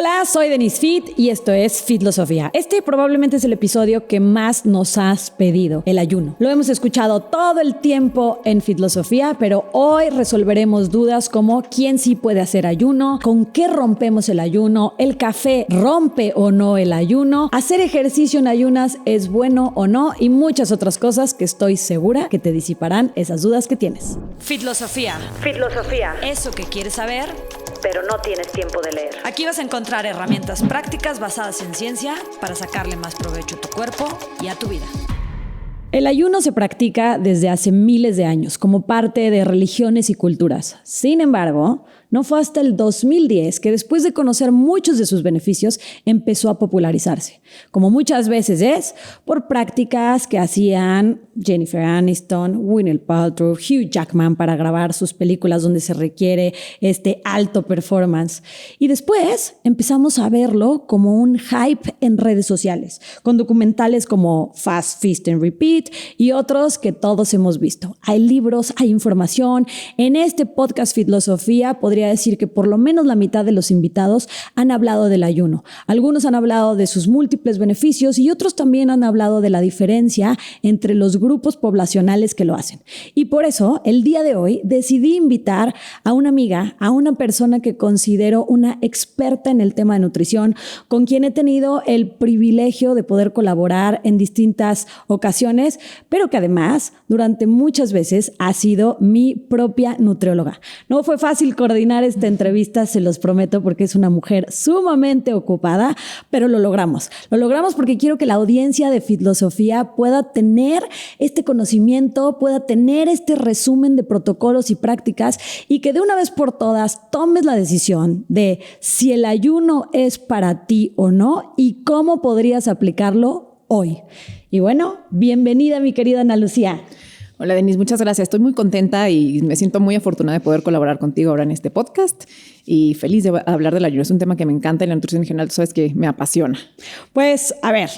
Hola, soy Denise Fit y esto es Fitlosofía. Este probablemente es el episodio que más nos has pedido, el ayuno. Lo hemos escuchado todo el tiempo en Fitlosofía, pero hoy resolveremos dudas como quién sí puede hacer ayuno, con qué rompemos el ayuno, el café rompe o no el ayuno, hacer ejercicio en ayunas es bueno o no y muchas otras cosas que estoy segura que te disiparán esas dudas que tienes. Fitlosofía. Fitlosofía. Eso que quieres saber, pero no tienes tiempo de leer. Aquí vas a encontrar herramientas prácticas basadas en ciencia para sacarle más provecho a tu cuerpo y a tu vida. El ayuno se practica desde hace miles de años como parte de religiones y culturas. Sin embargo, no fue hasta el 2010 que después de conocer muchos de sus beneficios empezó a popularizarse, como muchas veces es por prácticas que hacían Jennifer Aniston, Gwyneth Paltrow, Hugh Jackman para grabar sus películas donde se requiere este alto performance. Y después empezamos a verlo como un hype en redes sociales, con documentales como Fast, Feast and Repeat y otros que todos hemos visto. Hay libros, hay información. En este podcast Fitlosofía podría decir que por lo menos la mitad de los invitados han hablado del ayuno. Algunos han hablado de sus múltiples beneficios y otros también han hablado de la diferencia entre los grupos poblacionales que lo hacen. Y por eso, el día de hoy, decidí invitar a una amiga, a una persona que considero una experta en el tema de nutrición, con quien he tenido el privilegio de poder colaborar en distintas ocasiones, pero que además, durante muchas veces, ha sido mi propia nutrióloga. No fue fácil coordinar esta entrevista, se los prometo, porque es una mujer sumamente ocupada, pero lo logramos. Lo logramos porque quiero que la audiencia de Fitlosofía pueda tener este conocimiento, pueda tener este resumen de protocolos y prácticas y que de una vez por todas tomes la decisión de si el ayuno es para ti o no y cómo podrías aplicarlo hoy. Y bueno, bienvenida mi querida Ana Lucía. Hola Denise, muchas gracias. Estoy muy contenta y me siento muy afortunada de poder colaborar contigo ahora en este podcast y feliz de hablar del ayuno. Es un tema que me encanta y la nutrición en general, tú sabes que me apasiona. Pues a ver,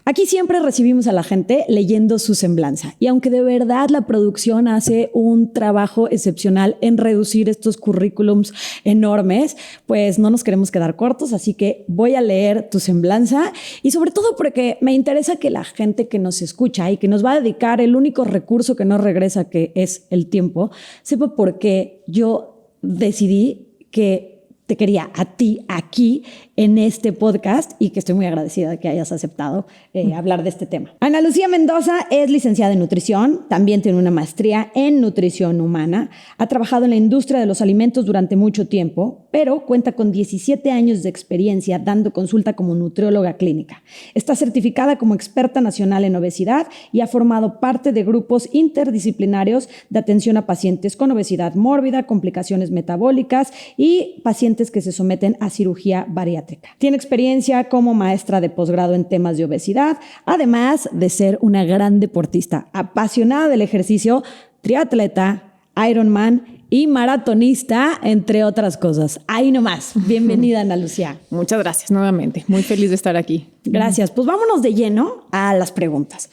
aquí siempre recibimos a la gente leyendo su semblanza y aunque de verdad la producción hace un trabajo excepcional en reducir estos currículums enormes, pues no nos queremos quedar cortos, así que voy a leer tu semblanza y sobre todo porque me interesa que la gente que nos escucha y que nos va a dedicar el único recurso que no regresa, que es el tiempo, sepa por qué yo decidí que te quería a ti aquí en este podcast y que estoy muy agradecida de que hayas aceptado hablar de este tema. Ana Lucía Mendoza es licenciada en nutrición, también tiene una maestría en nutrición humana, ha trabajado en la industria de los alimentos durante mucho tiempo, pero cuenta con 17 años de experiencia dando consulta como nutrióloga clínica. Está certificada como experta nacional en obesidad y ha formado parte de grupos interdisciplinarios de atención a pacientes con obesidad mórbida, complicaciones metabólicas y pacientes que se someten a cirugía bariátrica. Tiene experiencia como maestra de posgrado en temas de obesidad, además de ser una gran deportista, apasionada del ejercicio, triatleta, Ironman y maratonista, entre otras cosas. Ahí nomás. Bienvenida, Ana Lucía. Muchas gracias nuevamente. Muy feliz de estar aquí. Gracias. Pues vámonos de lleno a las preguntas.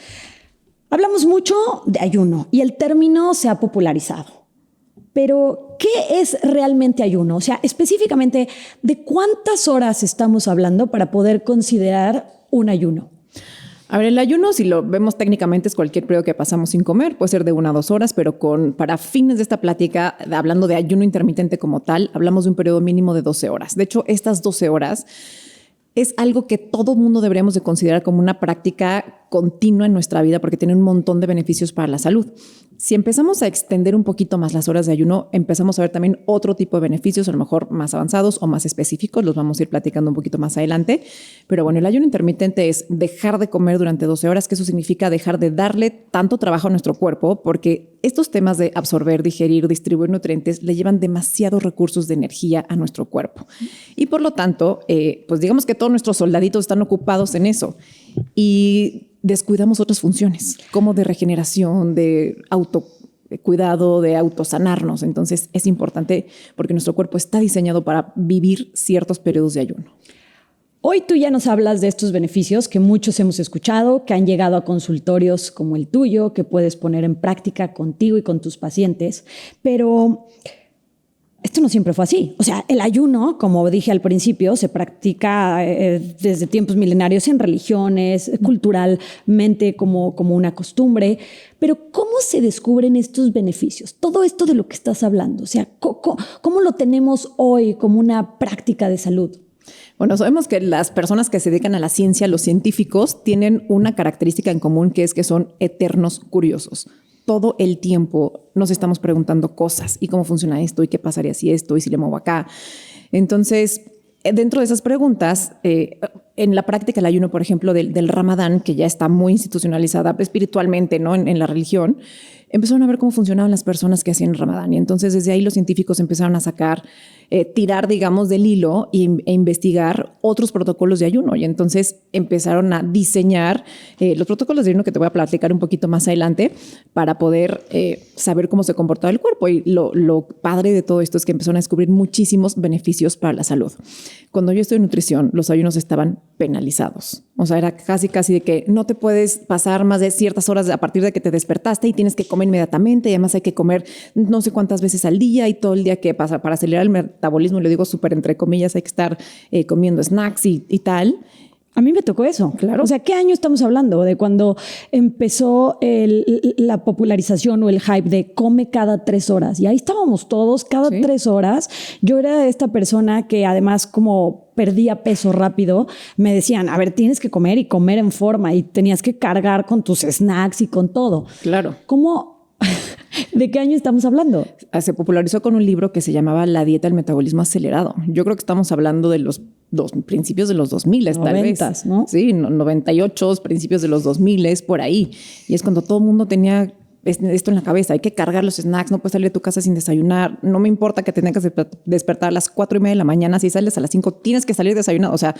Hablamos mucho de ayuno y el término se ha popularizado. Pero, ¿qué es realmente ayuno? O sea, específicamente, ¿de cuántas horas estamos hablando para poder considerar un ayuno? A ver, el ayuno, si lo vemos técnicamente, es cualquier periodo que pasamos sin comer, puede ser de 1 a 2 horas, pero para fines de esta plática, hablando de ayuno intermitente como tal, hablamos de un periodo mínimo de 12 horas. De hecho, estas 12 horas es algo que todo mundo deberíamos de considerar como una práctica continua en nuestra vida porque tiene un montón de beneficios para la salud. Si empezamos a extender un poquito más las horas de ayuno, empezamos a ver también otro tipo de beneficios, a lo mejor más avanzados o más específicos, los vamos a ir platicando un poquito más adelante. Pero bueno, el ayuno intermitente es dejar de comer durante 12 horas, que eso significa dejar de darle tanto trabajo a nuestro cuerpo, porque estos temas de absorber, digerir, distribuir nutrientes le llevan demasiados recursos de energía a nuestro cuerpo. Y por lo tanto, pues digamos que todos nuestros soldaditos están ocupados en eso. Y descuidamos otras funciones, como de regeneración, de autocuidado, de autosanarnos. Entonces es importante porque nuestro cuerpo está diseñado para vivir ciertos periodos de ayuno. Hoy tú ya nos hablas de estos beneficios que muchos hemos escuchado, que han llegado a consultorios como el tuyo, que puedes poner en práctica contigo y con tus pacientes. Pero esto no siempre fue así. O sea, el ayuno, como dije al principio, se practica desde tiempos milenarios en religiones, culturalmente como una costumbre. Pero ¿cómo se descubren estos beneficios? Todo esto de lo que estás hablando. O sea, ¿cómo lo tenemos hoy como una práctica de salud? Bueno, sabemos que las personas que se dedican a la ciencia, los científicos, tienen una característica en común, que es que son eternos curiosos. Todo el tiempo nos estamos preguntando cosas y cómo funciona esto y qué pasaría si esto y si le muevo acá. Entonces, dentro de esas preguntas, en la práctica del ayuno, por ejemplo, del Ramadán, que ya está muy institucionalizada espiritualmente, ¿no? en la religión, empezaron a ver cómo funcionaban las personas que hacían el Ramadán. Y entonces desde ahí los científicos empezaron a sacar, tirar, digamos, del hilo e investigar otros protocolos de ayuno. Y entonces empezaron a diseñar los protocolos de ayuno, que te voy a platicar un poquito más adelante, para poder saber cómo se comportaba el cuerpo. Y lo padre de todo esto es que empezaron a descubrir muchísimos beneficios para la salud. Cuando yo estoy en nutrición, los ayunos estaban penalizados. O sea, era casi de que no te puedes pasar más de ciertas horas a partir de que te despertaste y tienes que comer inmediatamente. Y además hay que comer no sé cuántas veces al día y todo el día que pasa para acelerar el metabolismo. Le digo súper entre comillas, hay que estar comiendo snacks y tal. A mí me tocó eso. Claro. O sea, ¿qué año estamos hablando? De cuando empezó la popularización o el hype de come cada 3 horas. Y ahí estábamos todos cada 3 horas. Yo era esta persona que además como perdía peso rápido, me decían, a ver, tienes que comer y comer en forma y tenías que cargar con tus snacks y con todo. Claro. ¿Cómo? ¿De qué año estamos hablando? Se popularizó con un libro que se llamaba La dieta del metabolismo acelerado. Yo creo que estamos hablando de los principios de los 2000, tal vez. ¿No? Sí, 98, principios de los 2000, por ahí. Y es cuando todo el mundo tenía esto en la cabeza. Hay que cargar los snacks, no puedes salir de tu casa sin desayunar. No me importa que tengas que despertar a las 4:30 de la mañana. Si sales a las 5, tienes que salir desayunado. O sea,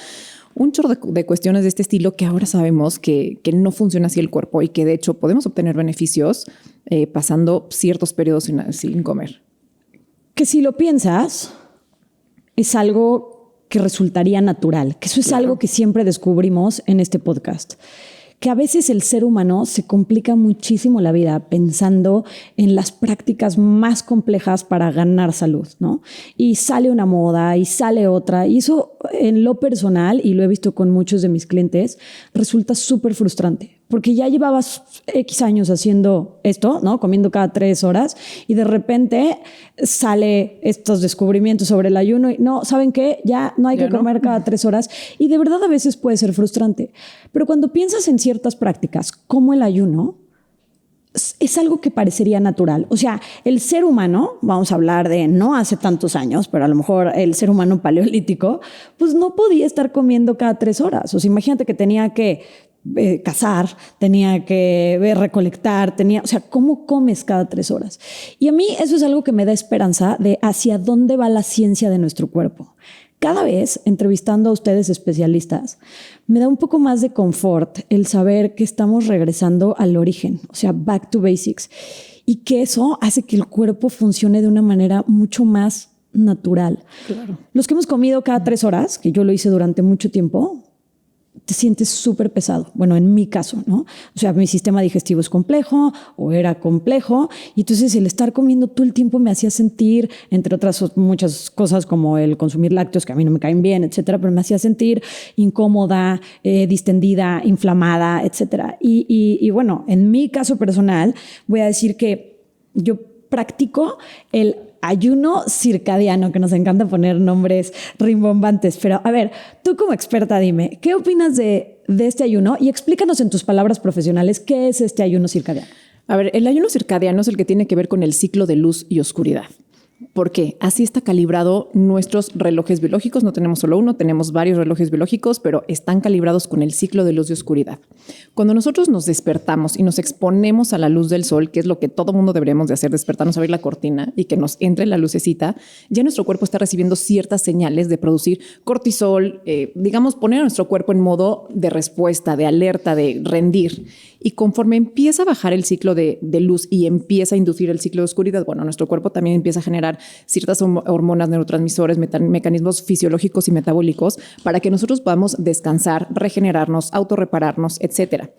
un chorro de cuestiones de este estilo que ahora sabemos que no funciona así el cuerpo y que de hecho podemos obtener beneficios pasando ciertos periodos sin comer. Que si lo piensas, es algo que resultaría natural, que eso es algo que siempre descubrimos en este podcast. Que a veces el ser humano se complica muchísimo la vida pensando en las prácticas más complejas para ganar salud, ¿no? Y sale una moda y sale otra. Y eso en lo personal, y lo he visto con muchos de mis clientes, resulta súper frustrante. Porque ya llevabas X años haciendo esto, ¿no? Comiendo cada 3 horas y de repente sale estos descubrimientos sobre el ayuno y no, ¿saben qué? Ya no hay que comer cada 3 horas y de verdad a veces puede ser frustrante. Pero cuando piensas en ciertas prácticas como el ayuno, es algo que parecería natural. O sea, el ser humano, vamos a hablar de no hace tantos años, pero a lo mejor el ser humano paleolítico, pues no podía estar comiendo cada 3 horas. O sea, imagínate que tenía que cazar, tenía que recolectar, o sea, ¿cómo comes cada 3 horas? Y a mí eso es algo que me da esperanza de hacia dónde va la ciencia de nuestro cuerpo. Cada vez, entrevistando a ustedes especialistas, me da un poco más de confort el saber que estamos regresando al origen, o sea, back to basics, y que eso hace que el cuerpo funcione de una manera mucho más natural. Claro. Los que hemos comido cada 3 horas, que yo lo hice durante mucho tiempo, te sientes súper pesado. Bueno, en mi caso, ¿no? O sea, mi sistema digestivo es complejo o era complejo y entonces el estar comiendo todo el tiempo me hacía sentir, entre otras muchas cosas como el consumir lácteos que a mí no me caen bien, etcétera, pero me hacía sentir incómoda, distendida, inflamada, etcétera. Y bueno, en mi caso personal voy a decir que yo practico el ayuno circadiano, que nos encanta poner nombres rimbombantes. Pero a ver, tú como experta dime, ¿qué opinas de este ayuno? Y explícanos en tus palabras profesionales qué es este ayuno circadiano. A ver, el ayuno circadiano es el que tiene que ver con el ciclo de luz y oscuridad. ¿Por qué? Así está calibrado nuestros relojes biológicos. No tenemos solo uno, tenemos varios relojes biológicos, pero están calibrados con el ciclo de luz y oscuridad. Cuando nosotros nos despertamos y nos exponemos a la luz del sol, que es lo que todo mundo deberíamos de hacer, despertarnos, abrir la cortina y que nos entre la lucecita, ya nuestro cuerpo está recibiendo ciertas señales de producir cortisol, digamos, poner a nuestro cuerpo en modo de respuesta, de alerta, de rendir. Y conforme empieza a bajar el ciclo de luz y empieza a inducir el ciclo de oscuridad, bueno, nuestro cuerpo también empieza a generar ciertas hormonas, neurotransmisores, mecanismos fisiológicos y metabólicos para que nosotros podamos descansar, regenerarnos, autorrepararnos, etcétera.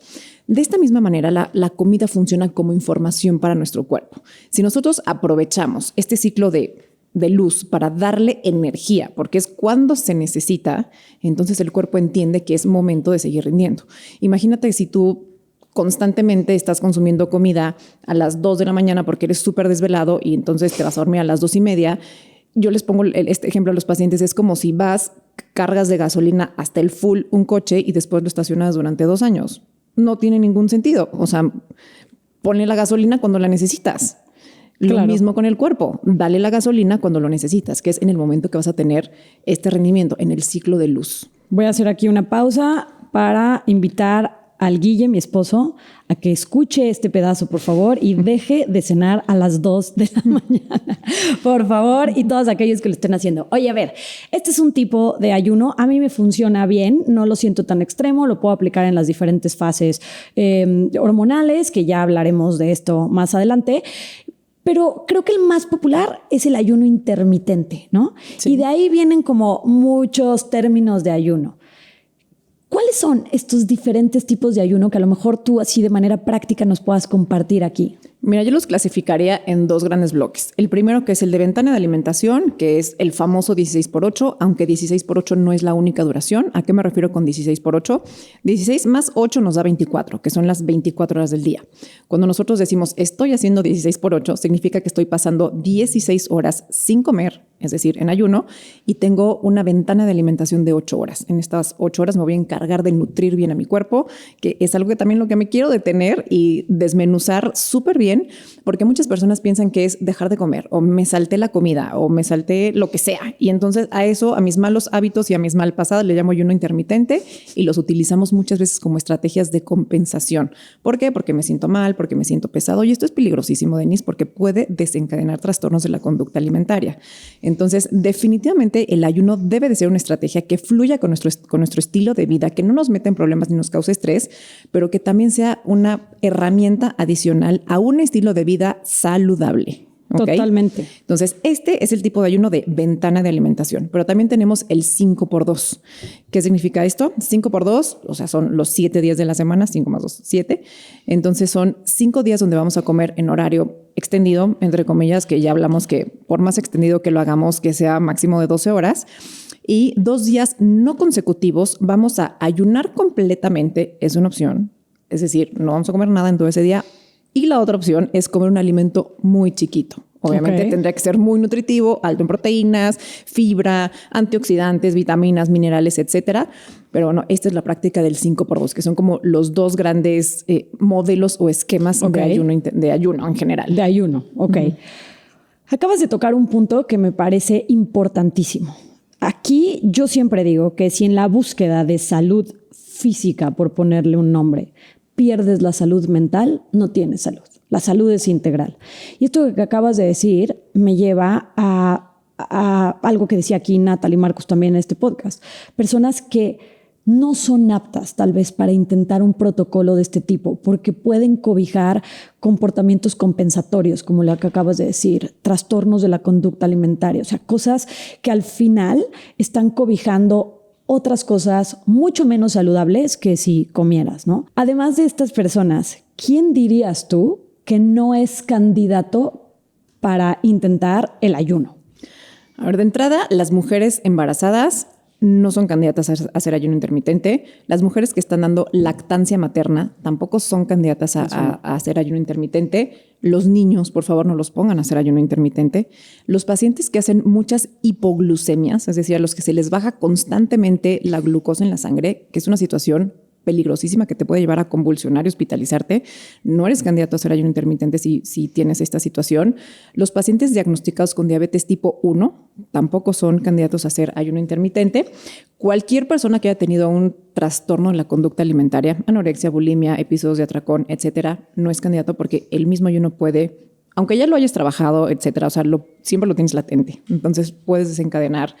De esta misma manera, la comida funciona como información para nuestro cuerpo. Si nosotros aprovechamos este ciclo de de luz para darle energía, porque es cuando se necesita, entonces el cuerpo entiende que es momento de seguir rindiendo. Imagínate si tú constantemente estás consumiendo comida a las 2 de la mañana porque eres súper desvelado y entonces te vas a dormir a las 2:30. Yo les pongo este ejemplo a los pacientes, es como si cargas de gasolina hasta el full un coche y después lo estacionas durante 2 años. No tiene ningún sentido. O sea, ponle la gasolina cuando la necesitas. Lo mismo con el cuerpo. Dale la gasolina cuando lo necesitas, que es en el momento que vas a tener este rendimiento, en el ciclo de luz. Voy a hacer aquí una pausa para invitar al Guille, mi esposo, a que escuche este pedazo, por favor, y deje de cenar a las 2 de la mañana, por favor, y todos aquellos que lo estén haciendo. Oye, a ver, este es un tipo de ayuno, a mí me funciona bien, no lo siento tan extremo, lo puedo aplicar en las diferentes fases hormonales, que ya hablaremos de esto más adelante. Pero creo que el más popular es el ayuno intermitente, ¿no? Sí. Y de ahí vienen como muchos términos de ayuno. ¿Cuáles son estos diferentes tipos de ayuno que a lo mejor tú así de manera práctica nos puedas compartir aquí? Mira, yo los clasificaría en 2 grandes bloques. El primero, que es el de ventana de alimentación, que es el famoso 16x8, aunque 16x8 no es la única duración. ¿A qué me refiero con 16x8? 16 más 8 nos da 24, que son las 24 horas del día. Cuando nosotros decimos estoy haciendo 16x8, significa que estoy pasando 16 horas sin comer, es decir, en ayuno, y tengo una ventana de alimentación de 8 horas. En estas 8 horas me voy a encargar de nutrir bien a mi cuerpo, que es algo que también lo que me quiero detener y desmenuzar súper bien, porque muchas personas piensan que es dejar de comer o me salté la comida o me salté lo que sea. Y entonces a eso, a mis malos hábitos y a mis mal pasadas le llamo ayuno intermitente y los utilizamos muchas veces como estrategias de compensación. ¿Por qué? Porque me siento mal, porque me siento pesado. Y esto es peligrosísimo, Denise, porque puede desencadenar trastornos de la conducta alimentaria. Entonces, definitivamente el ayuno debe de ser una estrategia que fluya con nuestro estilo de vida, que no nos meta en problemas ni nos cause estrés, pero que también sea una herramienta adicional a un estilo de vida saludable. ¿Okay? Totalmente. Entonces, este es el tipo de ayuno de ventana de alimentación, pero también tenemos el 5x2. ¿Qué significa esto? 5x2, o sea, son los 7 días de la semana, 5 más 2, 7. Entonces, son 5 días donde vamos a comer en horario extendido, entre comillas, que ya hablamos que por más extendido que lo hagamos, que sea máximo de 12 horas. Y 2 días no consecutivos vamos a ayunar completamente, es una opción. Es decir, no vamos a comer nada en todo ese día. Y la otra opción es comer un alimento muy chiquito. Obviamente tendrá que ser muy nutritivo, alto en proteínas, fibra, antioxidantes, vitaminas, minerales, etcétera. Pero bueno, esta es la práctica del 5x2, que son como los 2 grandes modelos o esquemas de ayuno en general. De ayuno, ok. Acabas de tocar un punto que me parece importantísimo. Aquí yo siempre digo que si en la búsqueda de salud física, por ponerle un nombre, pierdes la salud mental, no tienes salud. La salud es integral. Y esto que acabas de decir me lleva a algo que decía aquí Natalie Marcos también en este podcast. Personas que no son aptas tal vez para intentar un protocolo de este tipo porque pueden cobijar comportamientos compensatorios, como lo que acabas de decir, trastornos de la conducta alimentaria, o sea, cosas que al final están cobijando otras cosas mucho menos saludables que si comieras, ¿no? Además de estas personas, ¿quién dirías tú que no es candidato para intentar el ayuno? A ver, de entrada, las mujeres embarazadas no son candidatas a hacer ayuno intermitente. Las mujeres que están dando lactancia materna tampoco son candidatas a hacer ayuno intermitente. Los niños, por favor, no los pongan a hacer ayuno intermitente. Los pacientes que hacen muchas hipoglucemias, es decir, a los que se les baja constantemente la glucosa en la sangre, que es una situación peligrosísima que te puede llevar a convulsionar y hospitalizarte, no eres candidato a hacer ayuno intermitente si tienes esta situación. Los pacientes diagnosticados con diabetes tipo 1 tampoco son candidatos a hacer ayuno intermitente. Cualquier persona que haya tenido un trastorno en la conducta alimentaria, anorexia, bulimia, episodios de atracón, etcétera, no es candidato porque el mismo ayuno puede, aunque ya lo hayas trabajado, etcétera, o sea, siempre lo tienes latente. Entonces puedes desencadenar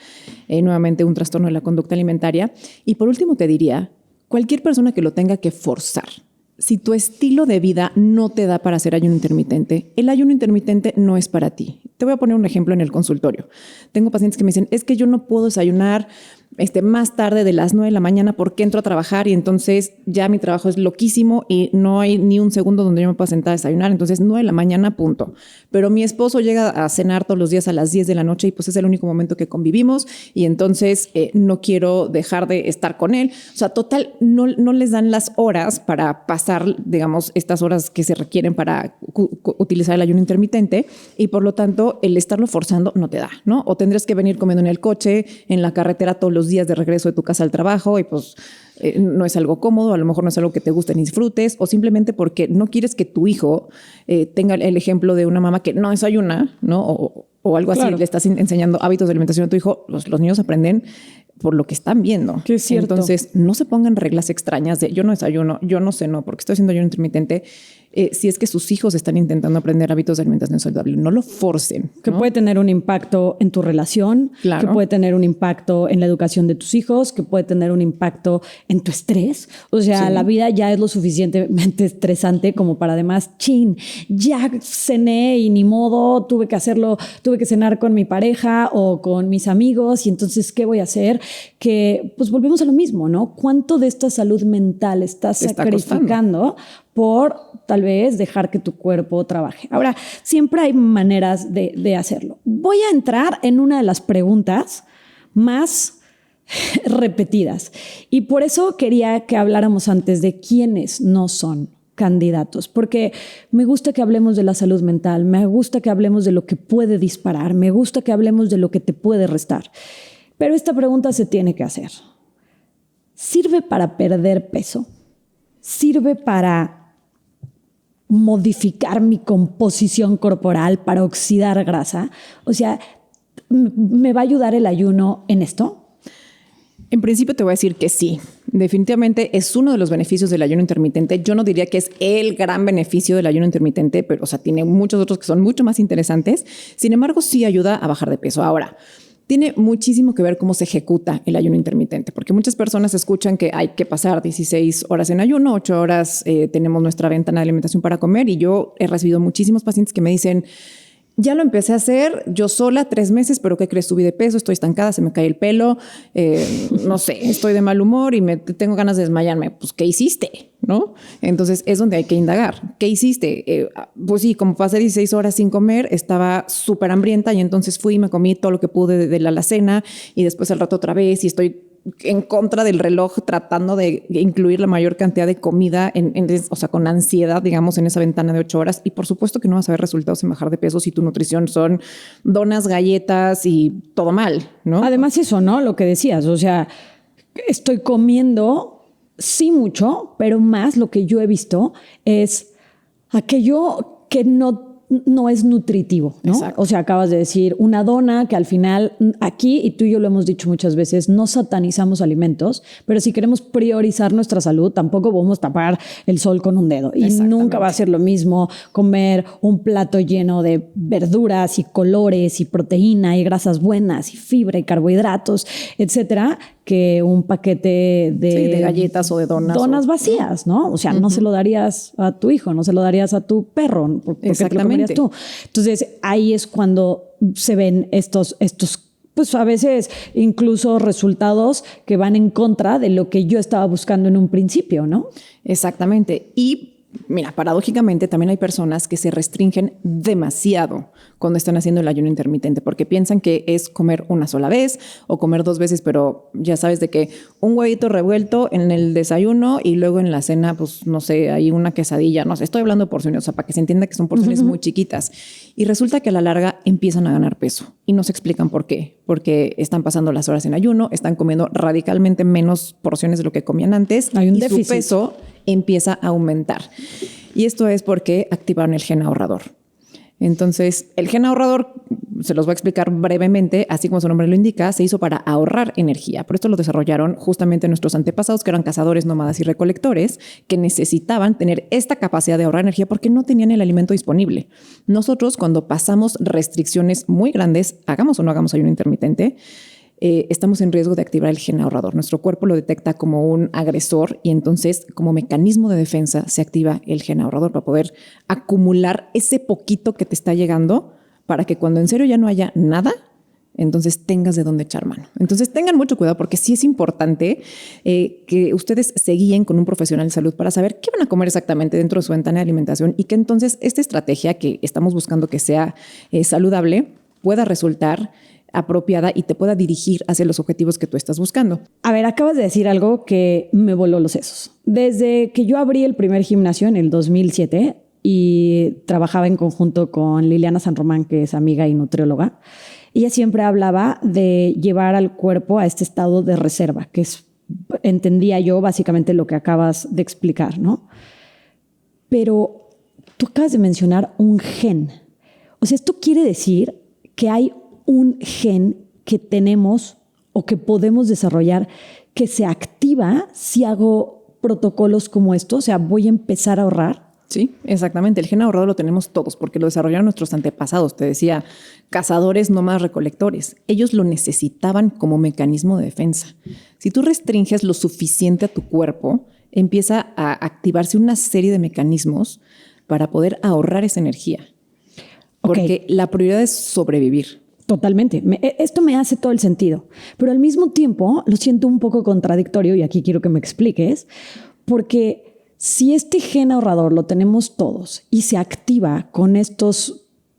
nuevamente un trastorno de la conducta alimentaria. Y por último te diría, cualquier persona que lo tenga que forzar, si tu estilo de vida no te da para hacer ayuno intermitente, el ayuno intermitente no es para ti. Te voy a poner un ejemplo en el consultorio. Tengo pacientes que me dicen, es que yo no puedo desayunar más tarde de las 9 de la mañana porque entro a trabajar y entonces ya mi trabajo es loquísimo y no hay ni un segundo donde yo me pueda sentar a desayunar. Entonces 9 de la mañana, punto. Pero mi esposo llega a cenar todos los días a las 10 de la noche y pues es el único momento que convivimos y entonces no quiero dejar de estar con él. O sea, total, no les dan las horas para pasar, digamos, estas horas que se requieren para utilizar el ayuno intermitente y por lo tanto el estarlo forzando no te da, ¿no? O tendrás que venir comiendo en el coche, en la carretera todos los días de regreso de tu casa al trabajo y pues no es algo cómodo, a lo mejor no es algo que te guste ni disfrutes o simplemente porque no quieres que tu hijo tenga el ejemplo de una mamá que no desayuna, ¿no? O algo así, le estás enseñando hábitos de alimentación a tu hijo. Los niños aprenden por lo que están viendo. Que es cierto. Entonces, no se pongan reglas extrañas de yo no desayuno, yo no ceno porque estoy haciendo ayuno intermitente. Si es que sus hijos están intentando aprender hábitos de alimentación saludable, no lo forcen. Que puede tener un impacto en tu relación, claro, que puede tener un impacto en la educación de tus hijos, que puede tener un impacto en tu estrés. O sea, sí, la vida ya es lo suficientemente estresante como para además, ya cené y ni modo, tuve que cenar con mi pareja o con mis amigos y entonces, ¿qué voy a hacer? Que pues volvemos a lo mismo, ¿no? ¿Cuánto de esta salud mental estás sacrificando por tal vez dejar que tu cuerpo trabaje? Ahora, siempre hay maneras de hacerlo. Voy a entrar en una de las preguntas más repetidas y por eso quería que habláramos antes de quiénes no son candidatos, porque me gusta que hablemos de la salud mental, me gusta que hablemos de lo que puede disparar, me gusta que hablemos de lo que te puede restar. Pero esta pregunta se tiene que hacer. ¿Sirve para perder peso? ¿Sirve para modificar mi composición corporal, para oxidar grasa? O sea, ¿me va a ayudar el ayuno en esto? En principio te voy a decir que sí. Definitivamente es uno de los beneficios del ayuno intermitente. Yo no diría que es el gran beneficio del ayuno intermitente, pero o sea, tiene muchos otros que son mucho más interesantes. Sin embargo, sí ayuda a bajar de peso. Ahora, tiene muchísimo que ver cómo se ejecuta el ayuno intermitente, porque muchas personas escuchan que hay que pasar 16 horas en ayuno, 8 horas tenemos nuestra ventana de alimentación para comer y yo he recibido muchísimos pacientes que me dicen, ya lo empecé a hacer yo sola 3 meses, pero ¿qué crees? Subí de peso, estoy estancada, se me cae el pelo, no sé, estoy de mal humor y tengo ganas de desmayarme. Pues, ¿qué hiciste? ¿No? Entonces es donde hay que indagar. ¿Qué hiciste? Pues sí, como pasé 16 horas sin comer, estaba súper hambrienta y entonces fui y me comí todo lo que pude de la alacena y después al rato otra vez y estoy en contra del reloj tratando de incluir la mayor cantidad de comida, o sea, con ansiedad, digamos, en esa ventana de 8 horas. Y por supuesto que no vas a ver resultados en bajar de peso si tu nutrición son donas, galletas y todo mal, ¿no? Además eso, ¿no? Lo que decías, o sea, estoy comiendo sí mucho, pero más lo que yo he visto es aquello que no es nutritivo, ¿no? Exacto. O sea, acabas de decir una dona que al final aquí, y tú y yo lo hemos dicho muchas veces, no satanizamos alimentos, pero si queremos priorizar nuestra salud, tampoco podemos tapar el sol con un dedo. Y nunca va a ser lo mismo comer un plato lleno de verduras y colores y proteína y grasas buenas y fibra y carbohidratos, etcétera, que un paquete de galletas o de donas. Donas vacías, ¿no? O sea, no se lo darías a tu hijo, no se lo darías a tu perro, porque te lo comerías tú. Entonces, ahí es cuando se ven estos pues a veces incluso resultados que van en contra de lo que yo estaba buscando en un principio, ¿no? Exactamente. Y mira, paradójicamente también hay personas que se restringen demasiado cuando están haciendo el ayuno intermitente porque piensan que es comer una sola vez o comer 2 veces, pero ya sabes de que un huevito revuelto en el desayuno y luego en la cena, pues no sé, hay una quesadilla, no sé, estoy hablando de porciones, o sea, para que se entienda que son porciones muy chiquitas. Y resulta que a la larga empiezan a ganar peso y no se explican por qué. Porque están pasando las horas en ayuno, están comiendo radicalmente menos porciones de lo que comían antes hay un y déficit. su peso empieza a aumentar. Y esto es porque activaron el gen ahorrador. Entonces, el gen ahorrador, se los voy a explicar brevemente, así como su nombre lo indica, se hizo para ahorrar energía. Por esto lo desarrollaron justamente nuestros antepasados, que eran cazadores, nómadas y recolectores, que necesitaban tener esta capacidad de ahorrar energía porque no tenían el alimento disponible. Nosotros, cuando pasamos restricciones muy grandes, hagamos o no hagamos ayuno intermitente, estamos en riesgo de activar el gen ahorrador. Nuestro cuerpo lo detecta como un agresor y entonces como mecanismo de defensa se activa el gen ahorrador para poder acumular ese poquito que te está llegando para que cuando en serio ya no haya nada, entonces tengas de dónde echar mano. Entonces tengan mucho cuidado porque sí es importante que ustedes se guíen con un profesional de salud para saber qué van a comer exactamente dentro de su ventana de alimentación y que entonces esta estrategia que estamos buscando que sea saludable pueda resultar apropiada y te pueda dirigir hacia los objetivos que tú estás buscando. A ver, acabas de decir algo que me voló los sesos. Desde que yo abrí el primer gimnasio en el 2007 y trabajaba en conjunto con Liliana San Román, que es amiga y nutrióloga, ella siempre hablaba de llevar al cuerpo a este estado de reserva, que es, entendía yo, básicamente lo que acabas de explicar, ¿no? Pero tú acabas de mencionar un gen. O sea, esto quiere decir que hay un gen que tenemos o que podemos desarrollar que se activa si hago protocolos como esto, o sea, voy a empezar a ahorrar. Sí, exactamente. El gen ahorrado lo tenemos todos porque lo desarrollaron nuestros antepasados. Te decía, cazadores, nómadas, recolectores. Ellos lo necesitaban como mecanismo de defensa. Si tú restringes lo suficiente a tu cuerpo, empieza a activarse una serie de mecanismos para poder ahorrar esa energía. Porque la prioridad es sobrevivir. Totalmente. Esto me hace todo el sentido. Pero al mismo tiempo lo siento un poco contradictorio y aquí quiero que me expliques, porque si este gen ahorrador lo tenemos todos y se activa con esto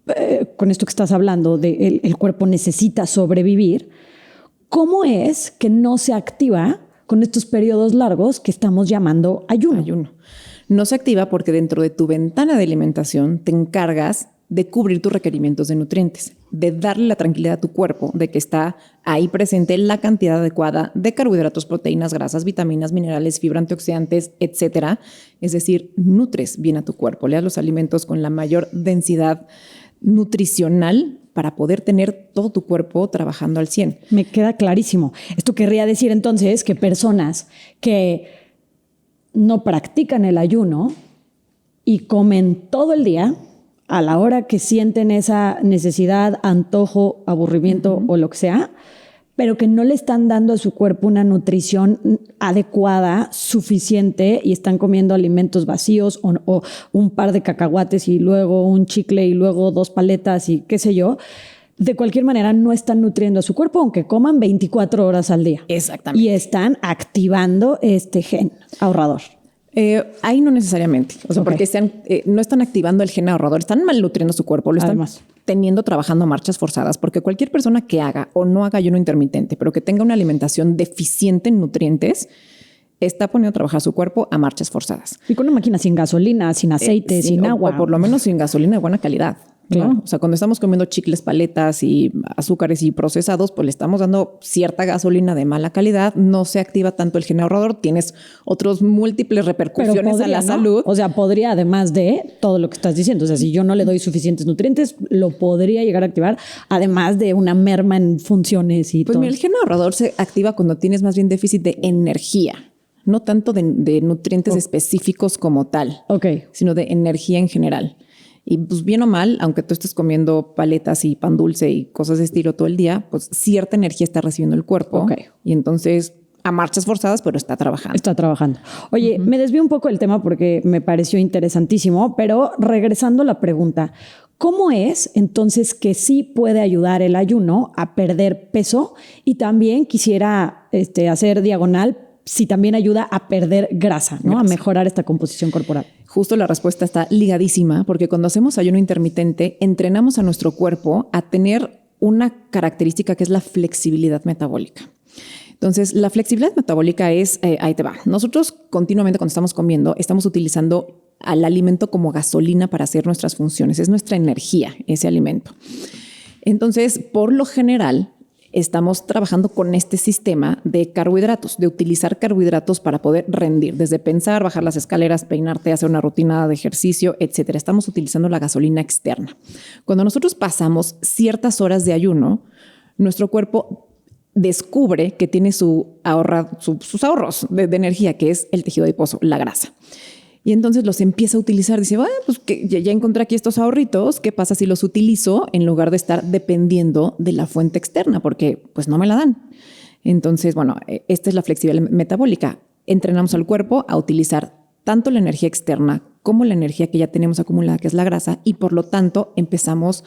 que estás hablando de el cuerpo necesita sobrevivir, ¿cómo es que no se activa con estos periodos largos que estamos llamando ayuno? No se activa porque dentro de tu ventana de alimentación te encargas de cubrir tus requerimientos de nutrientes, de darle la tranquilidad a tu cuerpo de que está ahí presente la cantidad adecuada de carbohidratos, proteínas, grasas, vitaminas, minerales, fibra, antioxidantes, etcétera. Es decir, nutres bien a tu cuerpo, le das los alimentos con la mayor densidad nutricional para poder tener todo tu cuerpo trabajando al 100. Me queda clarísimo. Esto querría decir entonces que personas que no practican el ayuno y comen todo el día, a la hora que sienten esa necesidad, antojo, aburrimiento o lo que sea, pero que no le están dando a su cuerpo una nutrición adecuada, suficiente, y están comiendo alimentos vacíos o un par de cacahuates y luego un chicle y luego 2 paletas y qué sé yo, de cualquier manera no están nutriendo a su cuerpo aunque coman 24 horas al día. Exactamente. Y están activando este gen ahorrador. Ahí no necesariamente, o sea, porque no están activando el gen ahorrador, están malnutriendo su cuerpo, lo están teniendo trabajando a marchas forzadas, porque cualquier persona que haga o no haga ayuno intermitente, pero que tenga una alimentación deficiente en nutrientes, está poniendo a trabajar su cuerpo a marchas forzadas. Y con una máquina sin gasolina, sin aceite, sin agua. O por lo menos sin gasolina de buena calidad. Claro. ¿No? O sea, cuando estamos comiendo chicles, paletas y azúcares y procesados, pues le estamos dando cierta gasolina de mala calidad, no se activa tanto el gen ahorrador, tienes otros múltiples repercusiones a la salud. O sea, podría, además de todo lo que estás diciendo, o sea, si yo no le doy suficientes nutrientes, lo podría llegar a activar, además de una merma en funciones y pues todo. Mira, el gen ahorrador se activa cuando tienes más bien déficit de energía, no tanto de nutrientes específicos como tal, sino de energía en general. Y pues bien o mal, aunque tú estés comiendo paletas y pan dulce y cosas de estilo todo el día, pues cierta energía está recibiendo el cuerpo. Y entonces a marchas forzadas, pero está trabajando. Está trabajando. Oye, me desvío un poco del tema porque me pareció interesantísimo, pero regresando a la pregunta, ¿cómo es entonces que sí puede ayudar el ayuno a perder peso? Y también quisiera hacer diagonal si también ayuda a perder grasa, ¿no? A mejorar esta composición corporal. Justo la respuesta está ligadísima, porque cuando hacemos ayuno intermitente, entrenamos a nuestro cuerpo a tener una característica que es la flexibilidad metabólica. Entonces, la flexibilidad metabólica es, ahí te va. Nosotros continuamente cuando estamos comiendo, estamos utilizando al alimento como gasolina para hacer nuestras funciones. Es nuestra energía, ese alimento. Entonces, por lo general, estamos trabajando con este sistema de carbohidratos, de utilizar carbohidratos para poder rendir, desde pensar, bajar las escaleras, peinarte, hacer una rutina de ejercicio, etcétera. Estamos utilizando la gasolina externa. Cuando nosotros pasamos ciertas horas de ayuno, nuestro cuerpo descubre que tiene sus ahorros de energía, que es el tejido adiposo, la grasa. Y entonces los empieza a utilizar. Dice, bueno, pues que ya encontré aquí estos ahorritos. ¿Qué pasa si los utilizo en lugar de estar dependiendo de la fuente externa? Porque pues no me la dan. Entonces, bueno, esta es la flexibilidad metabólica. Entrenamos al cuerpo a utilizar tanto la energía externa como la energía que ya tenemos acumulada, que es la grasa, y por lo tanto empezamos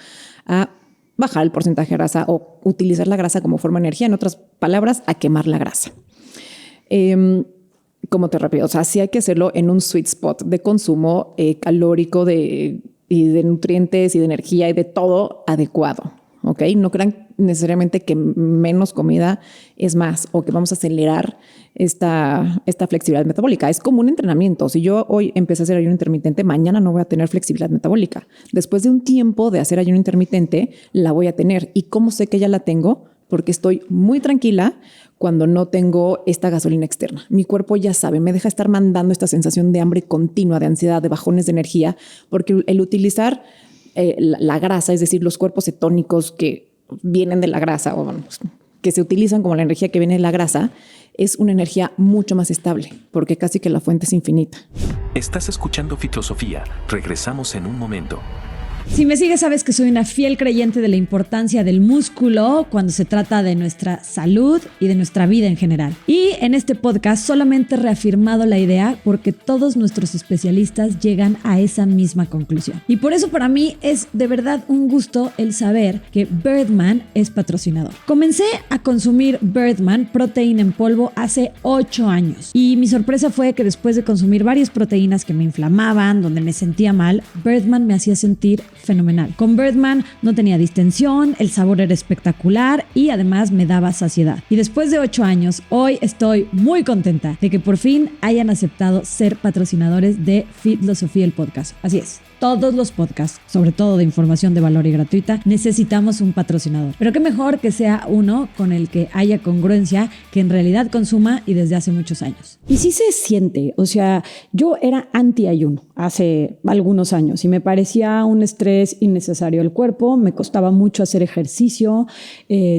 a bajar el porcentaje de grasa o utilizar la grasa como forma de energía. En otras palabras, a quemar la grasa. Como te repito, o sea, sí hay que hacerlo en un sweet spot de consumo calórico y de nutrientes y de energía y de todo adecuado. ¿Ok? No crean necesariamente que menos comida es más o que vamos a acelerar esta flexibilidad metabólica. Es como un entrenamiento. Si yo hoy empecé a hacer ayuno intermitente, mañana no voy a tener flexibilidad metabólica. Después de un tiempo de hacer ayuno intermitente, la voy a tener. ¿Y cómo sé que ya la tengo? Porque estoy muy tranquila cuando no tengo esta gasolina externa. Mi cuerpo ya sabe, me deja estar mandando esta sensación de hambre continua, de ansiedad, de bajones de energía, porque el utilizar la grasa, es decir, los cuerpos cetónicos que vienen de la grasa o bueno, que se utilizan como la energía que viene de la grasa, es una energía mucho más estable porque casi que la fuente es infinita. Estás escuchando Fitrosofía. Regresamos en un momento. Si me sigues, sabes que soy una fiel creyente de la importancia del músculo cuando se trata de nuestra salud y de nuestra vida en general. Y en este podcast solamente he reafirmado la idea porque todos nuestros especialistas llegan a esa misma conclusión. Y por eso para mí es de verdad un gusto el saber que Birdman es patrocinador. Comencé a consumir Birdman proteína en polvo hace 8 años. Y mi sorpresa fue que después de consumir varias proteínas que me inflamaban, donde me sentía mal, Birdman me hacía sentir fenomenal. Con Birdman no tenía distensión, el sabor era espectacular y además me daba saciedad. Y después de 8 años, hoy estoy muy contenta de que por fin hayan aceptado ser patrocinadores de Fitlosofía, el podcast. Así es. Todos los podcasts, sobre todo de información de valor y gratuita, necesitamos un patrocinador. Pero qué mejor que sea uno con el que haya congruencia, que en realidad consuma y desde hace muchos años. Y sí se siente, o sea, yo era anti-ayuno hace algunos años y me parecía un estrés innecesario al cuerpo, me costaba mucho hacer ejercicio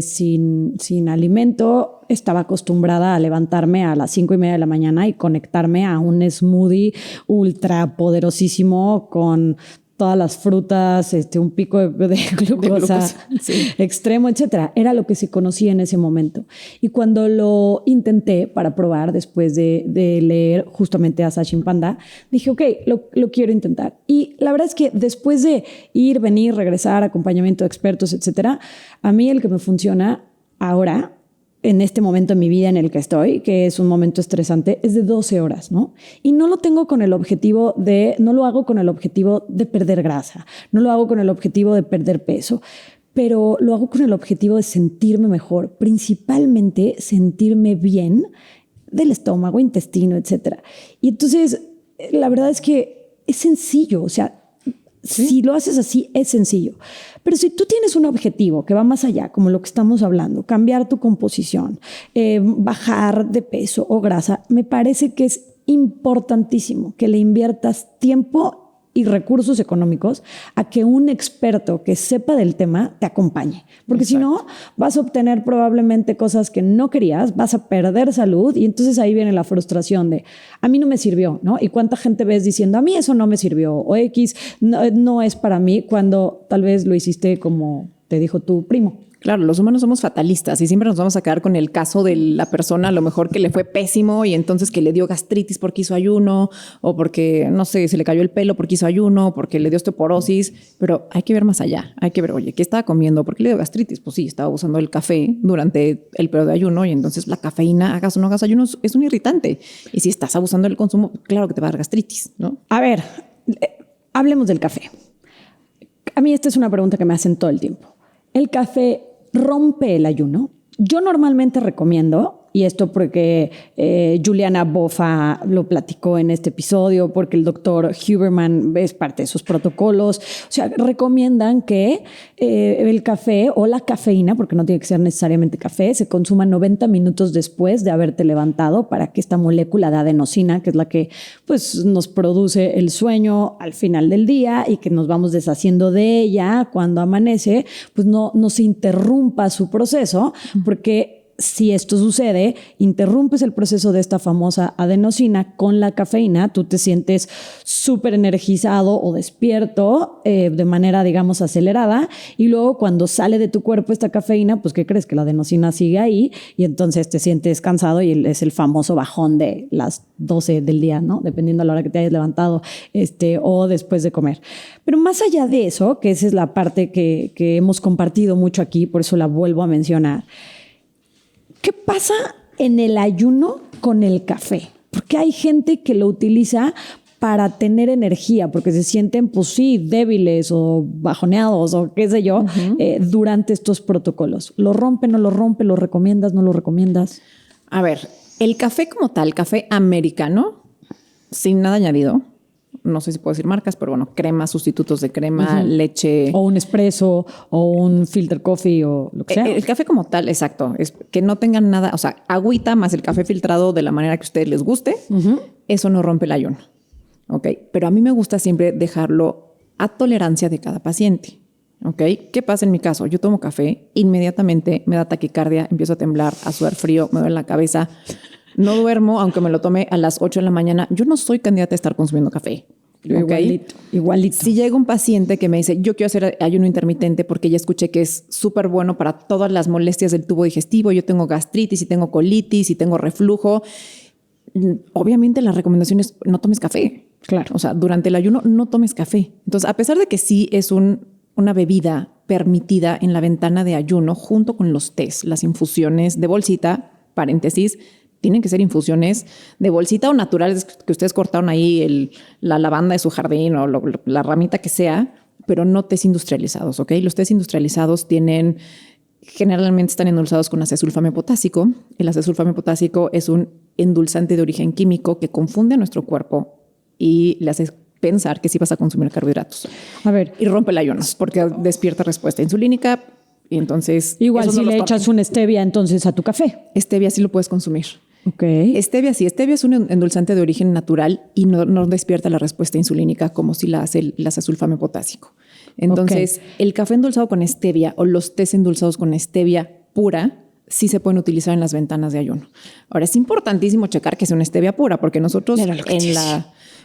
sin alimento. Estaba acostumbrada a levantarme a las 5:30 de la mañana y conectarme a un smoothie ultra poderosísimo con todas las frutas, un pico de glucosa sí, extremo, etcétera. Era lo que se conocía en ese momento. Y cuando lo intenté para probar, después de leer justamente a Sachin Panda, dije, ok, lo quiero intentar. Y la verdad es que después de ir, venir, regresar, acompañamiento de expertos, etcétera, a mí el que me funciona ahora, en este momento en mi vida en el que estoy, que es un momento estresante, es de 12 horas, ¿no? Y no lo hago con el objetivo de perder grasa, no lo hago con el objetivo de perder peso, pero lo hago con el objetivo de sentirme mejor, principalmente sentirme bien del estómago, intestino, etcétera. Y entonces, la verdad es que es sencillo, o sea, ¿sí? Si lo haces así, es sencillo. Pero si tú tienes un objetivo que va más allá, como lo que estamos hablando, cambiar tu composición, bajar de peso o grasa, me parece que es importantísimo que le inviertas tiempo y recursos económicos a que un experto que sepa del tema te acompañe. Porque si no, vas a obtener probablemente cosas que no querías, vas a perder salud y entonces ahí viene la frustración de a mí no me sirvió, ¿no? Y cuánta gente ves diciendo a mí eso no me sirvió o X no es para mí cuando tal vez lo hiciste como te dijo tu primo. Claro, los humanos somos fatalistas y siempre nos vamos a quedar con el caso de la persona a lo mejor que le fue pésimo y entonces que le dio gastritis porque hizo ayuno o porque, no sé, se le cayó el pelo porque hizo ayuno, porque le dio osteoporosis, pero hay que ver más allá. Hay que ver, oye, ¿qué estaba comiendo? ¿Por qué le dio gastritis? Pues sí, estaba usando el café durante el periodo de ayuno y entonces la cafeína, hagas o no hagas ayuno, es un irritante. Y si estás abusando del consumo, claro que te va a dar gastritis, ¿no? A ver, hablemos del café. A mí esta es una pregunta que me hacen todo el tiempo. ¿El café rompe el ayuno? Yo normalmente recomiendo, y esto porque Juliana Boffa lo platicó en este episodio, porque el doctor Huberman es parte de sus protocolos, o sea, recomiendan que el café o la cafeína, porque no tiene que ser necesariamente café, se consuma 90 minutos después de haberte levantado para que esta molécula de adenosina, que es la que pues, nos produce el sueño al final del día y que nos vamos deshaciendo de ella cuando amanece, pues no se interrumpa su proceso, porque si esto sucede, interrumpes el proceso de esta famosa adenosina con la cafeína, tú te sientes súper energizado o despierto de manera, digamos, acelerada, y luego cuando sale de tu cuerpo esta cafeína, pues ¿qué crees? Que la adenosina sigue ahí y entonces te sientes cansado y es el famoso bajón de las 12 del día, ¿no? Dependiendo a la hora que te hayas levantado o después de comer. Pero más allá de eso, que esa es la parte que hemos compartido mucho aquí, por eso la vuelvo a mencionar, ¿qué pasa en el ayuno con el café? Porque hay gente que lo utiliza para tener energía, porque se sienten, pues sí, débiles o bajoneados o qué sé yo, durante estos protocolos. ¿Lo rompe, no lo rompe? ¿Lo recomiendas, no lo recomiendas? A ver, el café como tal, café americano, sin nada añadido, no sé si puedo decir marcas, pero bueno, crema, sustitutos de crema, leche. O un espresso o un filter coffee o lo que sea. El café como tal, exacto, es que no tengan nada, o sea, agüita más el café filtrado de la manera que a ustedes les guste, eso no rompe el ayuno. Ok, pero a mí me gusta siempre dejarlo a tolerancia de cada paciente. Ok, ¿qué pasa en mi caso? Yo tomo café, inmediatamente me da taquicardia, empiezo a temblar, a sudar frío, me duele la cabeza. No duermo, aunque me lo tome a las 8 de la mañana. Yo no soy candidata a estar consumiendo café. ¿Okay? Igualito. Si llega un paciente que me dice, yo quiero hacer ayuno intermitente porque ya escuché que es súper bueno para todas las molestias del tubo digestivo, yo tengo gastritis y tengo colitis y tengo reflujo, obviamente la recomendación es no tomes café. Claro. O sea, durante el ayuno no tomes café. Entonces, a pesar de que sí es una bebida permitida en la ventana de ayuno junto con los tés, las infusiones de bolsita, paréntesis, tienen que ser infusiones de bolsita o naturales que ustedes cortaron ahí la lavanda de su jardín o la ramita que sea, pero no tés industrializados, ¿ok? Los tés industrializados generalmente están endulzados con acesulfame potásico. El acesulfame potásico es un endulzante de origen químico que confunde a nuestro cuerpo y le hace pensar que sí vas a consumir carbohidratos. A ver. Y rompe el ayuno porque despierta respuesta insulínica y entonces... Igual si le echas una stevia entonces a tu café. Stevia sí lo puedes consumir. Okay. Stevia sí. Stevia es un endulzante de origen natural y no despierta la respuesta insulínica como si la hace el acesulfame potásico. Entonces, el café endulzado con stevia o los tés endulzados con stevia pura sí se pueden utilizar en las ventanas de ayuno. Ahora, es importantísimo checar que sea una stevia pura porque nosotros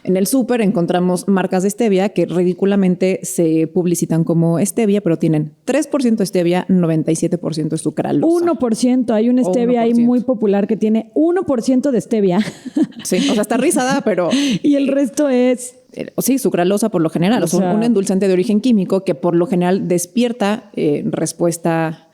en el súper encontramos marcas de stevia que ridículamente se publicitan como stevia, pero tienen 3% stevia, 97% sucralosa. 1%. Hay una stevia ahí muy popular que tiene 1% de stevia. Sí, o sea, está rizada, pero... Y el resto es... Sí, sucralosa por lo general. O sea, un endulzante de origen químico que por lo general despierta respuesta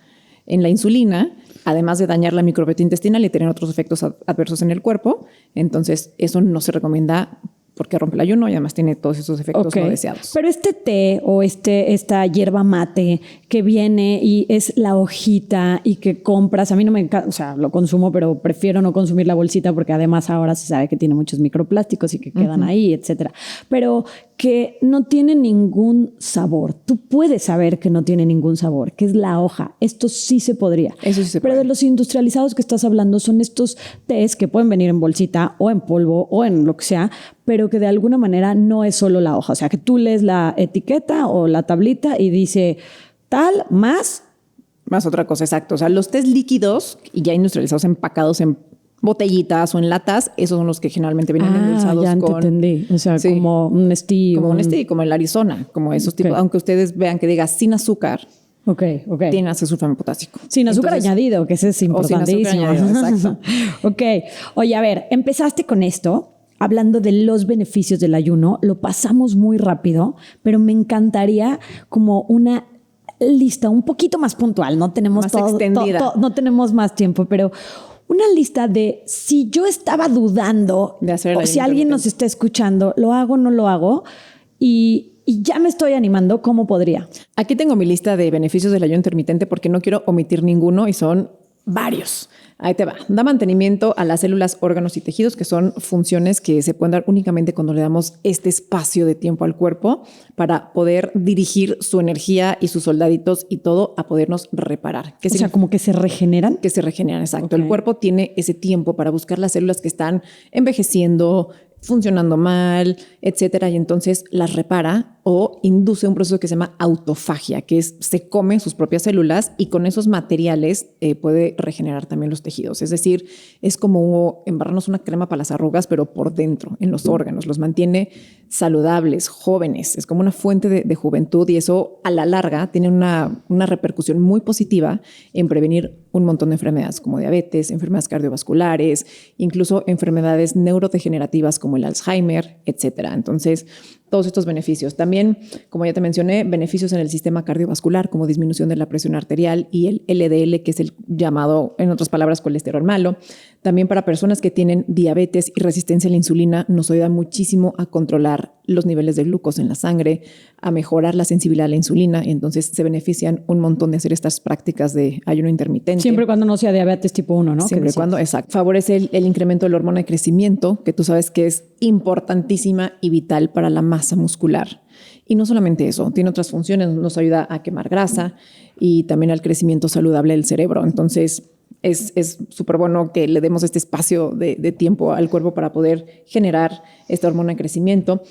en la insulina, además de dañar la microbiota intestinal y tener otros efectos adversos en el cuerpo. Entonces, eso no se recomienda porque rompe el ayuno y además tiene todos esos efectos no deseados. Pero este té o esta hierba mate que viene y es la hojita y que compras, a mí no me encanta, o sea, lo consumo, pero prefiero no consumir la bolsita porque además ahora se sabe que tiene muchos microplásticos y que quedan ahí, etcétera. Pero que no tiene ningún sabor. Tú puedes saber que no tiene ningún sabor, que es la hoja. Esto sí se podría. Eso sí se puede. Pero de los industrializados que estás hablando son estos tés que pueden venir en bolsita o en polvo o en lo que sea, pero que de alguna manera no es solo la hoja. O sea, que tú lees la etiqueta o la tablita y dice tal más otra cosa, exacto. O sea, los tés líquidos y ya industrializados, empacados en botellitas o en latas, esos son los que generalmente vienen endulzados ya con... entendí. O sea, como un Nestí. Como un Nestí, como el Arizona, como esos tipos, aunque ustedes vean que diga sin azúcar, tiene acesulfame potásico. Sin azúcar añadido, que ese es importantísimo. Sin azúcar añadido, exacto. Oye, a ver, empezaste con esto, hablando de los beneficios del ayuno, lo pasamos muy rápido, pero me encantaría como una lista un poquito más puntual. No tenemos más extendida. no tenemos más tiempo, pero una lista de si yo estaba dudando de hacer o si alguien nos está escuchando, ¿lo hago, no lo hago? Y ya me estoy animando, ¿cómo podría? Aquí tengo mi lista de beneficios del ayuno intermitente porque no quiero omitir ninguno y son varios. Ahí te va. Da mantenimiento a las células, órganos y tejidos, que son funciones que se pueden dar únicamente cuando le damos este espacio de tiempo al cuerpo para poder dirigir su energía y sus soldaditos y todo a podernos reparar. O sea, como que se regeneran. Que se regeneran, exacto. El cuerpo tiene ese tiempo para buscar las células que están envejeciendo, funcionando mal, etcétera, y entonces las repara o induce un proceso que se llama autofagia, que es se come sus propias células y con esos materiales puede regenerar también los tejidos. Es decir, es como embarrarnos una crema para las arrugas, pero por dentro, en los órganos. Los mantiene saludables, jóvenes. Es como una fuente de juventud y eso a la larga tiene una repercusión muy positiva en prevenir un montón de enfermedades como diabetes, enfermedades cardiovasculares, incluso enfermedades neurodegenerativas como el Alzheimer, etcétera. Entonces, todos estos beneficios. También, como ya te mencioné, beneficios en el sistema cardiovascular, como disminución de la presión arterial y el LDL, que es el llamado, en otras palabras, colesterol malo. También para personas que tienen diabetes y resistencia a la insulina, nos ayuda muchísimo a controlar los niveles de glucosa en la sangre, a mejorar la sensibilidad a la insulina. Y entonces se benefician un montón de hacer estas prácticas de ayuno intermitente. Siempre y cuando no sea diabetes tipo 1, ¿no? Siempre y cuando, exacto. Favorece el incremento de la hormona de crecimiento, que tú sabes que es importantísima y vital para la masa muscular. Y no solamente eso, tiene otras funciones, nos ayuda a quemar grasa y también al crecimiento saludable del cerebro. Entonces, es súper bueno que le demos este espacio de tiempo al cuerpo para poder generar esta hormona de crecimiento.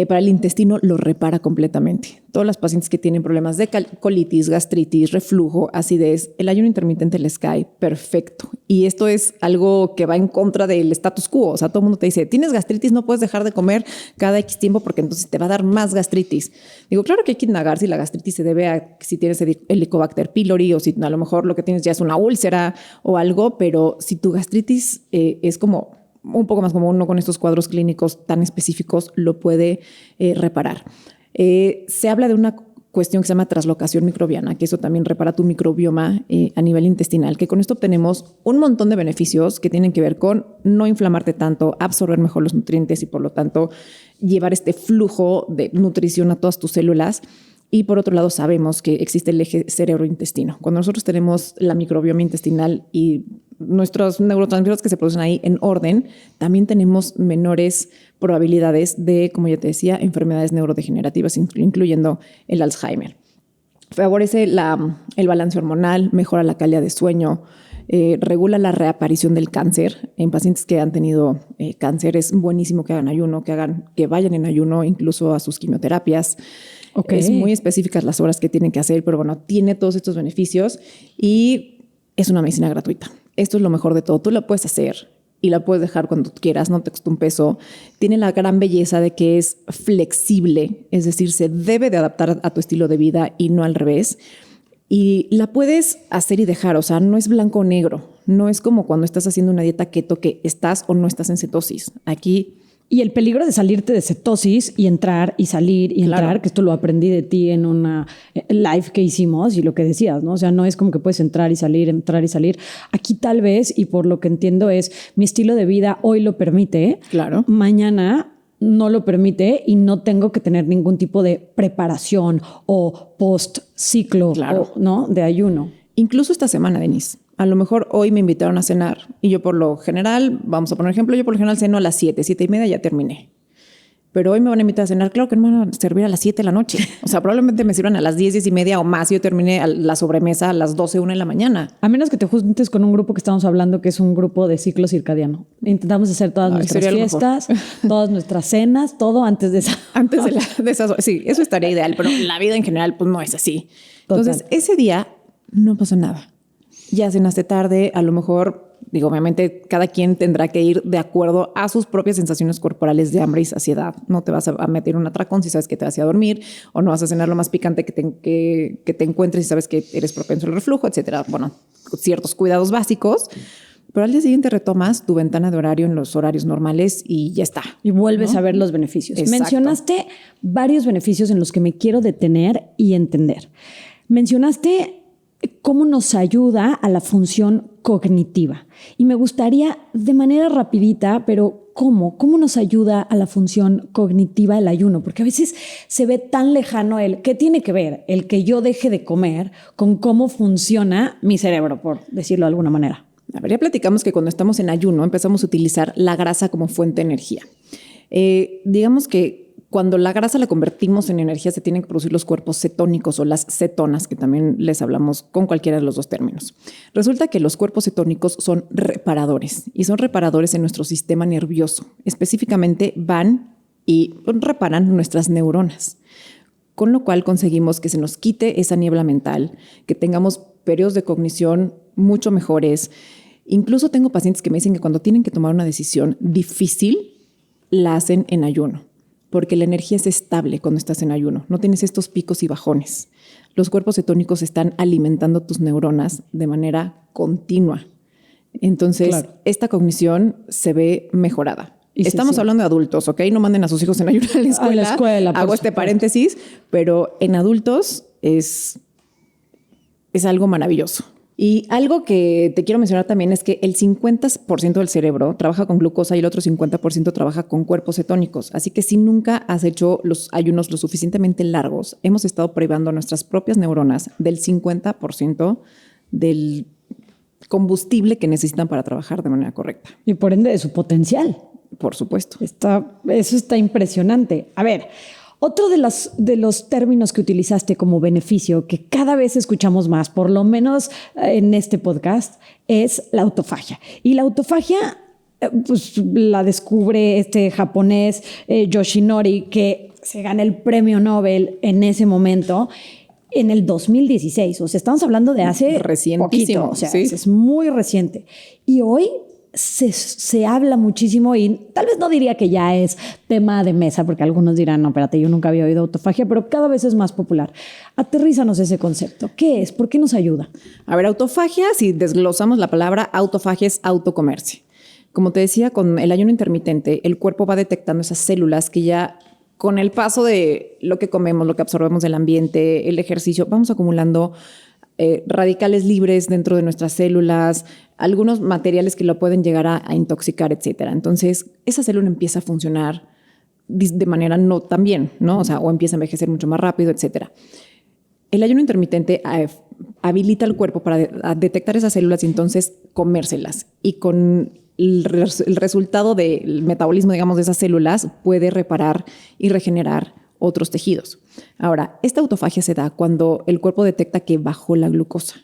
Para el intestino lo repara completamente. Todas las pacientes que tienen problemas de colitis, gastritis, reflujo, acidez, el ayuno intermitente les cae perfecto. Y esto es algo que va en contra del status quo. O sea, todo el mundo te dice, tienes gastritis, no puedes dejar de comer cada X tiempo porque entonces te va a dar más gastritis. Digo, claro que hay que indagar si la gastritis se debe a si tienes Helicobacter pylori o si a lo mejor lo que tienes ya es una úlcera o algo, pero si tu gastritis es como un poco más común, no con estos cuadros clínicos tan específicos, lo puede reparar. Se habla de una cuestión que se llama traslocación microbiana, que eso también repara tu microbioma a nivel intestinal, que con esto obtenemos un montón de beneficios que tienen que ver con no inflamarte tanto, absorber mejor los nutrientes y por lo tanto llevar este flujo de nutrición a todas tus células. Y por otro lado sabemos que existe el eje cerebro-intestino. Cuando nosotros tenemos la microbioma intestinal y nuestros neurotransmisores que se producen ahí en orden, también tenemos menores probabilidades de, como ya te decía, enfermedades neurodegenerativas, incluyendo el Alzheimer. Favorece el balance hormonal, mejora la calidad de sueño, regula la reaparición del cáncer. En pacientes que han tenido cáncer es buenísimo que hagan ayuno, que vayan en ayuno incluso a sus quimioterapias. Okay. Es muy específicas las horas que tienen que hacer, pero bueno, tiene todos estos beneficios y es una medicina gratuita. Esto es lo mejor de todo. Tú la puedes hacer y la puedes dejar cuando quieras, no te cuesta un peso. Tiene la gran belleza de que es flexible, es decir, se debe de adaptar a tu estilo de vida y no al revés. Y la puedes hacer y dejar, o sea, no es blanco o negro. No es como cuando estás haciendo una dieta keto que estás o no estás en cetosis. Aquí... Y el peligro de salirte de cetosis y entrar y salir y entrar, claro, que esto lo aprendí de ti en una live que hicimos y lo que decías, ¿no? O sea, no es como que puedes entrar y salir, entrar y salir. Aquí tal vez, y por lo que entiendo es, mi estilo de vida hoy lo permite. Claro. Mañana no lo permite y no tengo que tener ningún tipo de preparación o post-ciclo, claro, ¿no? De ayuno. Incluso esta semana, Denise. A lo mejor hoy me invitaron a cenar y yo por lo general, vamos a poner ejemplo, yo por lo general ceno a las 7:30 ya terminé. Pero hoy me van a invitar a cenar, claro que no me van a servir a las 7 de la noche. O sea, probablemente me sirvan a las 10:30 o más y yo terminé la sobremesa a las 12, 1 de la mañana. A menos que te juntes con un grupo que estamos hablando que es un grupo de ciclo circadiano. Intentamos hacer todas nuestras fiestas, todas nuestras cenas, todo antes de esa. Antes de esas. Sí, eso estaría ideal, pero la vida en general pues no es así. Entonces, total, ese día no pasa nada. Ya cenaste tarde, a lo mejor, digo, obviamente cada quien tendrá que ir de acuerdo a sus propias sensaciones corporales de hambre y saciedad. No te vas a meter un atracón si sabes que te vas a dormir o no vas a cenar lo más picante que te encuentres si sabes que eres propenso al reflujo, etcétera. Bueno, ciertos cuidados básicos. Pero al día siguiente retomas tu ventana de horario en los horarios normales y ya está. Y vuelves, ¿no?, a ver los beneficios. Exacto. Mencionaste varios beneficios en los que me quiero detener y entender. Mencionaste cómo nos ayuda a la función cognitiva. Y me gustaría, de manera rapidita, pero ¿cómo nos ayuda a la función cognitiva el ayuno? Porque a veces se ve tan lejano ¿qué tiene que ver el que yo deje de comer con cómo funciona mi cerebro, por decirlo de alguna manera? A ver, ya platicamos que cuando estamos en ayuno empezamos a utilizar la grasa como fuente de energía. Digamos que cuando la grasa la convertimos en energía se tienen que producir los cuerpos cetónicos o las cetonas, que también les hablamos con cualquiera de los dos términos. Resulta que los cuerpos cetónicos son reparadores y son reparadores en nuestro sistema nervioso. Específicamente van y reparan nuestras neuronas. con lo cual conseguimos que se nos quite esa niebla mental, que tengamos periodos de cognición mucho mejores. Incluso tengo pacientes que me dicen que cuando tienen que tomar una decisión difícil, la hacen en ayuno, porque la energía es estable cuando estás en ayuno. No tienes estos picos y bajones. Los cuerpos cetónicos están alimentando tus neuronas de manera continua. Entonces, esta cognición se ve mejorada. Estamos hablando de adultos, ¿ok? No manden a sus hijos en ayuno a la escuela. A la escuela, hago este paréntesis, pero en adultos es algo maravilloso. Y algo que te quiero mencionar también es que el 50% del cerebro trabaja con glucosa y el otro 50% trabaja con cuerpos cetónicos. Así que si nunca has hecho los ayunos lo suficientemente largos, hemos estado privando a nuestras propias neuronas del 50% del combustible que necesitan para trabajar de manera correcta. Y por ende de su potencial. Por supuesto. Eso está impresionante. A ver, otro de los términos que utilizaste como beneficio, que cada vez escuchamos más, por lo menos en este podcast, es la autofagia. Y la autofagia, pues la descubre este japonés Yoshinori, que se gana el premio Nobel en ese momento, en el 2016. O sea, estamos hablando de hace poquito. O sea, sí. Es muy reciente. Y hoy se habla muchísimo y tal vez no diría que ya es tema de mesa, porque algunos dirán, no, espérate, yo nunca había oído autofagia, pero cada vez es más popular. Aterrízanos ese concepto. ¿Qué es? ¿Por qué nos ayuda? A ver, autofagia, si desglosamos la palabra autofagia, es autocomerse. Como te decía, con el ayuno intermitente, el cuerpo va detectando esas células que ya con el paso de lo que comemos, lo que absorbemos del ambiente, el ejercicio, vamos acumulando radicales libres dentro de nuestras células, algunos materiales que lo pueden llegar a intoxicar, etcétera. Entonces, esa célula empieza a funcionar de manera no tan bien, ¿no? O sea, o empieza a envejecer mucho más rápido, etcétera. El ayuno intermitente habilita al cuerpo para detectar esas células y entonces comérselas. Y con el resultado del metabolismo, digamos, de esas células puede reparar y regenerar otros tejidos. Ahora, esta autofagia se da cuando el cuerpo detecta que bajó la glucosa.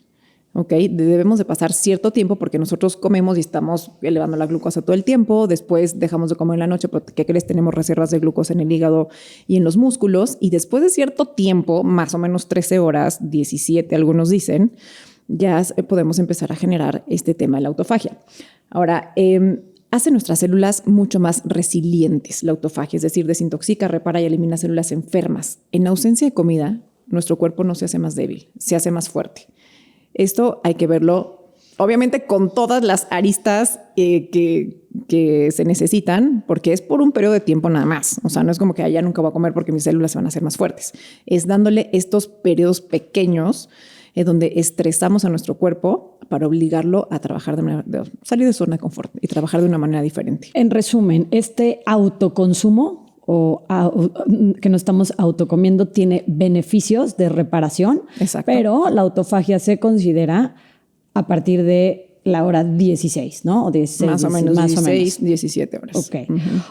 ¿Ok? Debemos de pasar cierto tiempo porque nosotros comemos y estamos elevando la glucosa todo el tiempo. Después dejamos de comer en la noche porque, ¿qué crees? Tenemos reservas de glucosa en el hígado y en los músculos. Y después de cierto tiempo, más o menos 13 horas, 17 algunos dicen, ya podemos empezar a generar este tema de la autofagia. Ahora, hace nuestras células mucho más resilientes, la autofagia, es decir, desintoxica, repara y elimina células enfermas. En ausencia de comida, nuestro cuerpo no se hace más débil, se hace más fuerte. Esto hay que verlo, obviamente, con todas las aristas que se necesitan, porque es por un periodo de tiempo nada más. O sea, no es como que ya nunca voy a comer porque mis células se van a hacer más fuertes. Es dándole estos periodos pequeños donde estresamos a nuestro cuerpo para obligarlo a trabajar salir de zona de confort y trabajar de una manera diferente. En resumen, este autoconsumo que nos estamos autocomiendo tiene beneficios de reparación. Exacto. Pero la autofagia se considera a partir de la hora 16, ¿no? O 16, más o menos 16, 17 horas. Ok.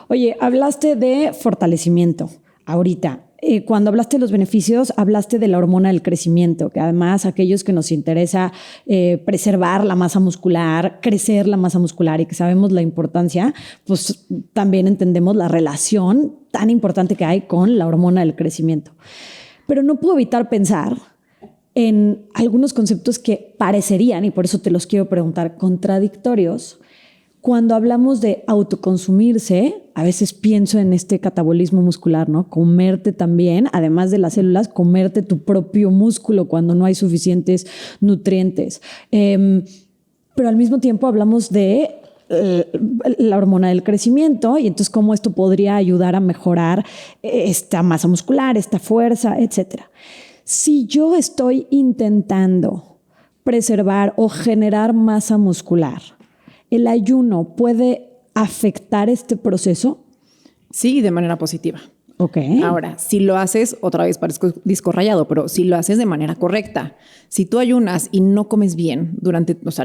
Oye, hablaste de fortalecimiento ahorita. Cuando hablaste de los beneficios, hablaste de la hormona del crecimiento, que además aquellos que nos interesa preservar la masa muscular, crecer la masa muscular y que sabemos la importancia, pues también entendemos la relación tan importante que hay con la hormona del crecimiento. Pero no puedo evitar pensar en algunos conceptos que parecerían, y por eso te los quiero preguntar, contradictorios. Cuando hablamos de autoconsumirse, a veces pienso en este catabolismo muscular, ¿no? Comerte también, además de las células, comerte tu propio músculo cuando no hay suficientes nutrientes. Pero al mismo tiempo hablamos de la hormona del crecimiento y entonces cómo esto podría ayudar a mejorar esta masa muscular, esta fuerza, etcétera. Si yo estoy intentando preservar o generar masa muscular, ¿el ayuno puede afectar este proceso? Sí, de manera positiva. Ok. Ahora, si lo haces, otra vez parezco disco rayado, pero si lo haces de manera correcta, si tú ayunas y no comes bien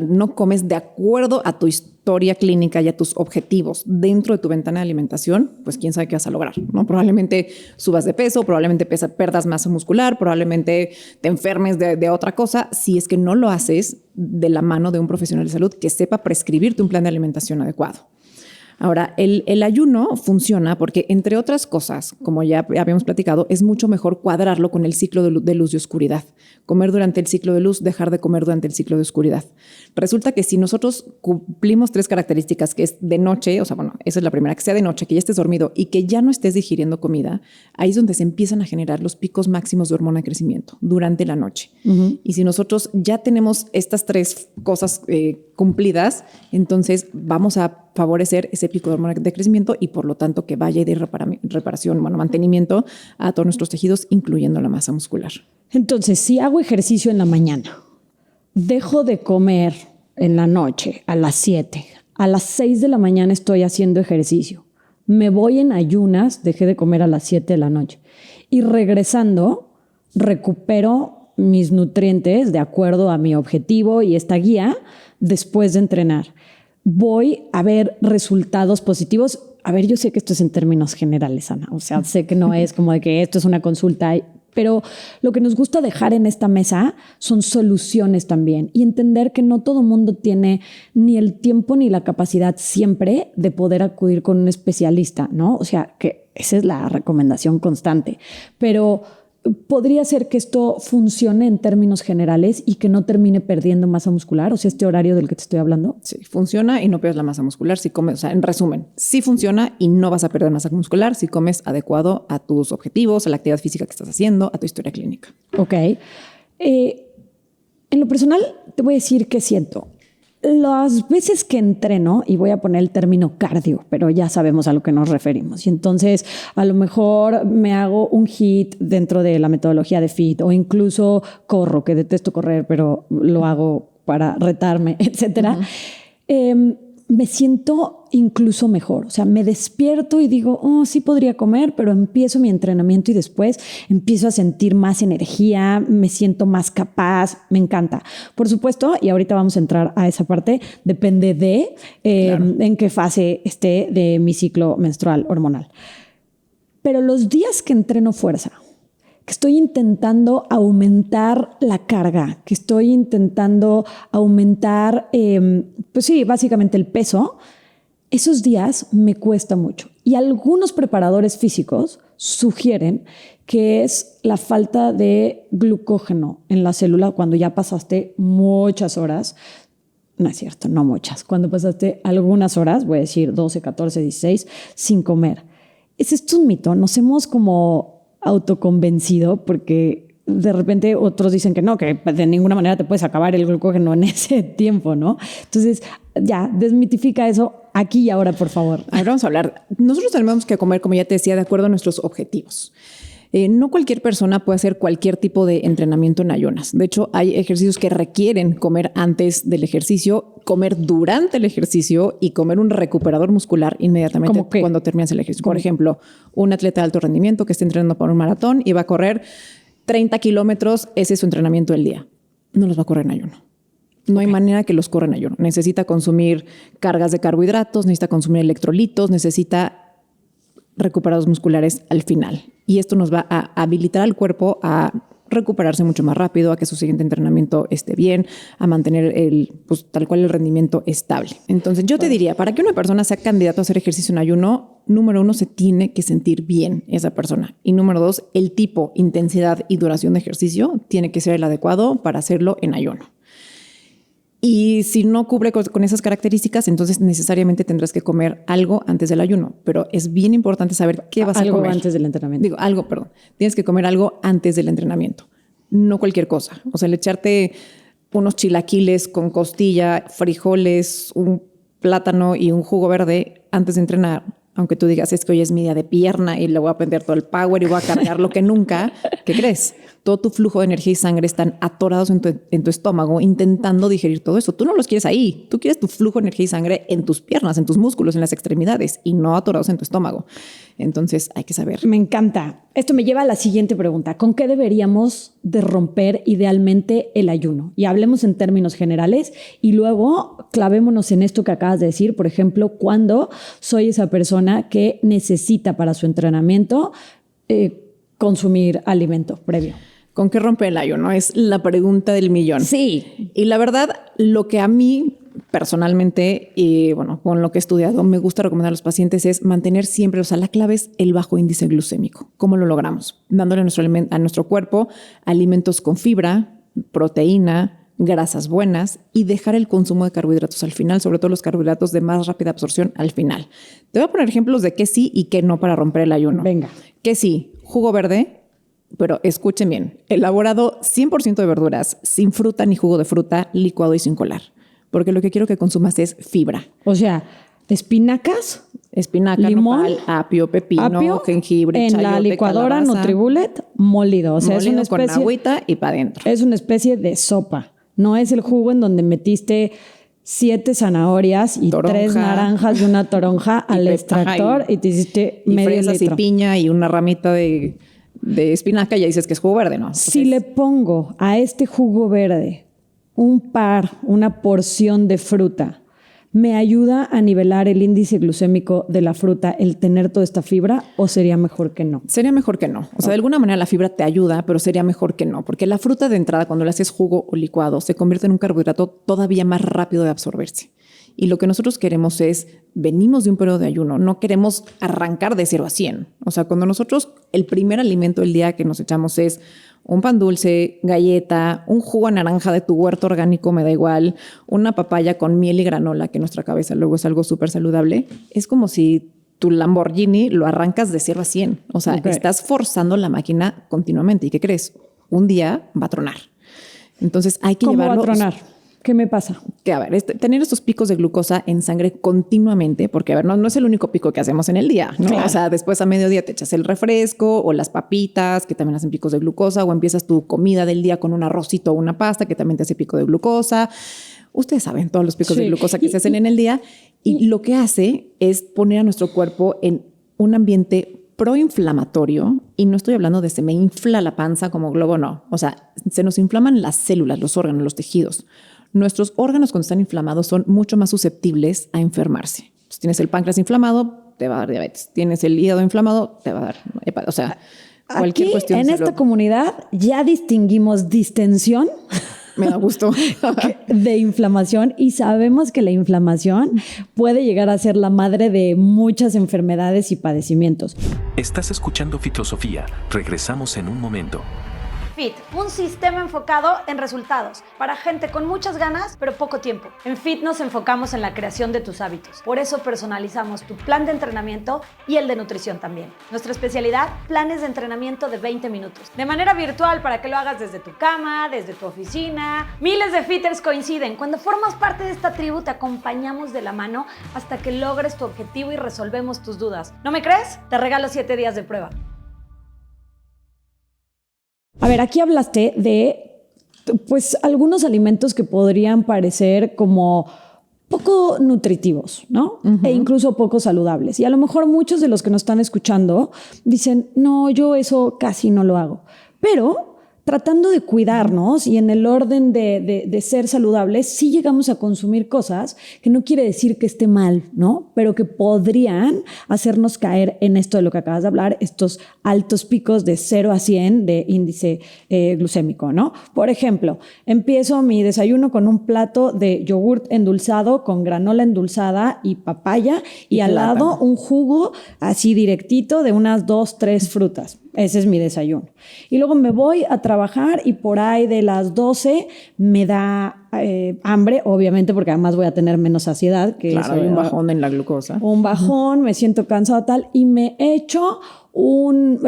no comes de acuerdo a tu historia clínica y a tus objetivos dentro de tu ventana de alimentación, pues quién sabe qué vas a lograr, ¿no? Probablemente subas de peso, probablemente perdas masa muscular, probablemente te enfermes de otra cosa, si es que no lo haces de la mano de un profesional de salud que sepa prescribirte un plan de alimentación adecuado. Ahora, el ayuno funciona porque, entre otras cosas, como ya habíamos platicado, es mucho mejor cuadrarlo con el ciclo de luz y oscuridad. Comer durante el ciclo de luz, dejar de comer durante el ciclo de oscuridad. Resulta que si nosotros cumplimos 3 características, que es de noche, o sea, bueno, esa es la primera, que sea de noche, que ya estés dormido y que ya no estés digiriendo comida, ahí es donde se empiezan a generar los picos máximos de hormona de crecimiento durante la noche. Y si nosotros ya tenemos estas 3 cosas cumplidas, entonces vamos a favorecer ese pico de hormona de crecimiento y por lo tanto que vaya y dé reparación, mantenimiento a todos nuestros tejidos, incluyendo la masa muscular. Entonces, si hago ejercicio en la mañana, dejo de comer en la noche a las 7, a las 6 de la mañana estoy haciendo ejercicio, me voy en ayunas, dejé de comer a las 7 de la noche y regresando recupero mis nutrientes de acuerdo a mi objetivo y esta guía después de entrenar. Voy a ver resultados positivos. A ver, yo sé que esto es en términos generales, Ana. O sea, sé que no es como de que esto es una consulta, pero lo que nos gusta dejar en esta mesa son soluciones también y entender que no todo mundo tiene ni el tiempo ni la capacidad siempre de poder acudir con un especialista, ¿no? O sea, que esa es la recomendación constante. Pero podría ser que esto funcione en términos generales y que no termine perdiendo masa muscular, o sea, este horario del que te estoy hablando. Sí, funciona y no pierdes la masa muscular si comes, o sea, en resumen, sí funciona y no vas a perder masa muscular si comes adecuado a tus objetivos, a la actividad física que estás haciendo, a tu historia clínica. Ok. En lo personal, te voy a decir qué siento. Las veces que entreno, y voy a poner el término cardio, pero ya sabemos a lo que nos referimos. Y entonces, a lo mejor me hago un HIIT dentro de la metodología de FIT o incluso corro, que detesto correr, pero lo hago para retarme, etcétera. Me siento incluso mejor. O sea, me despierto y digo, oh, sí podría comer, pero empiezo mi entrenamiento y después empiezo a sentir más energía, me siento más capaz, me encanta. Por supuesto, y ahorita vamos a entrar a esa parte, depende de en qué fase esté de mi ciclo menstrual hormonal. Pero los días que entreno fuerza, que estoy intentando aumentar la carga, que estoy intentando aumentar, pues sí, básicamente el peso, esos días me cuesta mucho. Y algunos preparadores físicos sugieren que es la falta de glucógeno en la célula cuando ya pasaste muchas horas. No es cierto, no muchas. Cuando pasaste algunas horas, voy a decir 12, 14, 16, sin comer. ¿Es esto un mito? Nos hemos como autoconvencido porque de repente otros dicen que no, que de ninguna manera te puedes acabar el glucógeno en ese tiempo, ¿no? Entonces, ya, desmitifica eso aquí y ahora, por favor. Ahora vamos a hablar. Nosotros tenemos que comer, como ya te decía, de acuerdo a nuestros objetivos. No cualquier persona puede hacer cualquier tipo de entrenamiento en ayunas. De hecho, hay ejercicios que requieren comer antes del ejercicio, comer durante el ejercicio y comer un recuperador muscular inmediatamente cuando terminas el ejercicio. Por ejemplo, un atleta de alto rendimiento que está entrenando para un maratón y va a correr 30 kilómetros, ese es su entrenamiento del día. No los va a correr en ayuno. No hay manera que los corra en ayuno. Necesita consumir cargas de carbohidratos, necesita consumir electrolitos, necesita recuperados musculares al final. Y esto nos va a habilitar al cuerpo a recuperarse mucho más rápido, a que su siguiente entrenamiento esté bien, a mantener tal cual el rendimiento estable. Entonces yo te diría, para que una persona sea candidato a hacer ejercicio en ayuno, número 1, se tiene que sentir bien esa persona. Y número 2, el tipo, intensidad y duración de ejercicio tiene que ser el adecuado para hacerlo en ayuno. Y si no cubre con esas características, entonces necesariamente tendrás que comer algo antes del ayuno. Pero es bien importante saber qué vas a comer. Algo antes del entrenamiento. Tienes que comer algo antes del entrenamiento. No cualquier cosa. O sea, el echarte unos chilaquiles con costilla, frijoles, un plátano y un jugo verde antes de entrenar, aunque tú digas, es que hoy es mi día de pierna y le voy a prender todo el power y voy a cargar lo que nunca, ¿qué crees? Todo tu flujo de energía y sangre están atorados en tu estómago intentando digerir todo eso. Tú no los quieres ahí. Tú quieres tu flujo de energía y sangre en tus piernas, en tus músculos, en las extremidades y no atorados en tu estómago. Entonces hay que saber. Me encanta. Esto me lleva a la siguiente pregunta. ¿Con qué deberíamos de romper idealmente el ayuno? Y hablemos en términos generales y luego clavémonos en esto que acabas de decir. Por ejemplo, cuando soy esa persona que necesita para su entrenamiento consumir alimento previo. ¿Con qué rompe el ayuno? Es la pregunta del millón. Sí. Y la verdad, lo que a mí personalmente, y bueno, con lo que he estudiado, me gusta recomendar a los pacientes es mantener siempre, o sea, la clave es el bajo índice glucémico. ¿Cómo lo logramos? Dándole a nuestro cuerpo alimentos con fibra, proteína, grasas buenas y dejar el consumo de carbohidratos al final, sobre todo los carbohidratos de más rápida absorción al final. Te voy a poner ejemplos de qué sí y qué no para romper el ayuno. Venga. Que sí, jugo verde, pero escuchen bien, elaborado 100% de verduras, sin fruta ni jugo de fruta, licuado y sin colar. Porque lo que quiero que consumas es fibra. O sea, espinacas, Espinaca, limón, nopal, apio, pepino, jengibre, en chayote, la licuadora calabaza, Nutri-Bullet molido. O sea, molido es una con especie, agüita y para adentro. es una especie de sopa. No es el jugo en donde metiste 7 zanahorias y Toronja. 3 naranjas y una toronja al extractor y te hiciste y medio fresas litro. y piña y una ramita de espinaca y ya dices que es jugo verde, ¿no? Si le pongo a este jugo verde una porción de fruta, ¿me ayuda a nivelar el índice glucémico de la fruta el tener toda esta fibra o sería mejor que no? Sería mejor que no. O sea, de alguna manera la fibra te ayuda, pero sería mejor que no. Porque la fruta de entrada, cuando le haces jugo o licuado, se convierte en un carbohidrato todavía más rápido de absorberse. Y lo que nosotros queremos es, venimos de un periodo de ayuno, no queremos arrancar de 0 a 100. O sea, cuando nosotros, el primer alimento del día que nos echamos es un pan dulce, galleta, un jugo de naranja de tu huerto orgánico, me da igual, una papaya con miel y granola, que en nuestra cabeza luego es algo súper saludable, es como si tu Lamborghini lo arrancas de 0 a 100. O sea, estás forzando la máquina continuamente. ¿Y qué crees? Un día va a tronar. Entonces hay que ¿Cómo llevarlo... va a tronar? ¿Qué me pasa? Que a ver, tener estos picos de glucosa en sangre continuamente, porque a ver, no es el único pico que hacemos en el día, ¿no? Claro. O sea, después a mediodía te echas el refresco o las papitas que también hacen picos de glucosa, o empiezas tu comida del día con un arrocito o una pasta que también te hace pico de glucosa. Ustedes saben todos los picos de glucosa que se hacen en el día y lo que hace es poner a nuestro cuerpo en un ambiente proinflamatorio, y no estoy hablando de se me infla la panza como globo, no. O sea, se nos inflaman las células, los órganos, los tejidos. Nuestros órganos cuando están inflamados son mucho más susceptibles a enfermarse. Entonces, tienes el páncreas inflamado, te va a dar diabetes. Tienes el hígado inflamado, te va a dar hepatitis. O sea, cualquier Aquí, cuestión. en esta comunidad ya distinguimos distensión Me da gusto. de inflamación y sabemos que la inflamación puede llegar a ser la madre de muchas enfermedades y padecimientos. Estás escuchando Fitosofía. Regresamos en un momento. Fit, un sistema enfocado en resultados, para gente con muchas ganas, pero poco tiempo. En Fit nos enfocamos en la creación de tus hábitos. Por eso personalizamos tu plan de entrenamiento y el de nutrición también. Nuestra especialidad, planes de entrenamiento de 20 minutos. De manera virtual para que lo hagas desde tu cama, desde tu oficina. Miles de fitters coinciden. Cuando formas parte de esta tribu, te acompañamos de la mano hasta que logres tu objetivo y resolvemos tus dudas. ¿No me crees? Te regalo 7 días de prueba. A ver, aquí hablaste de pues algunos alimentos que podrían parecer como poco nutritivos, ¿no? E incluso poco saludables. Y a lo mejor muchos de los que nos están escuchando dicen, no, yo eso casi no lo hago. Pero tratando de cuidarnos y en el orden de ser saludables, sí llegamos a consumir cosas que no quiere decir que esté mal, ¿no? Pero que podrían hacernos caer en esto de lo que acabas de hablar, estos altos picos de 0 a 100 de índice glucémico, ¿no? Por ejemplo, empiezo mi desayuno con un plato de yogurt endulzado con granola endulzada y papaya y al lado un jugo así directito de unas 2, 3 frutas. Ese es mi desayuno. Y luego me voy a trabajar y por ahí de las 12 me da hambre, obviamente, porque además voy a tener menos saciedad. Que Claro, hay un bajón en la glucosa. Un bajón, me siento cansado tal y me echo un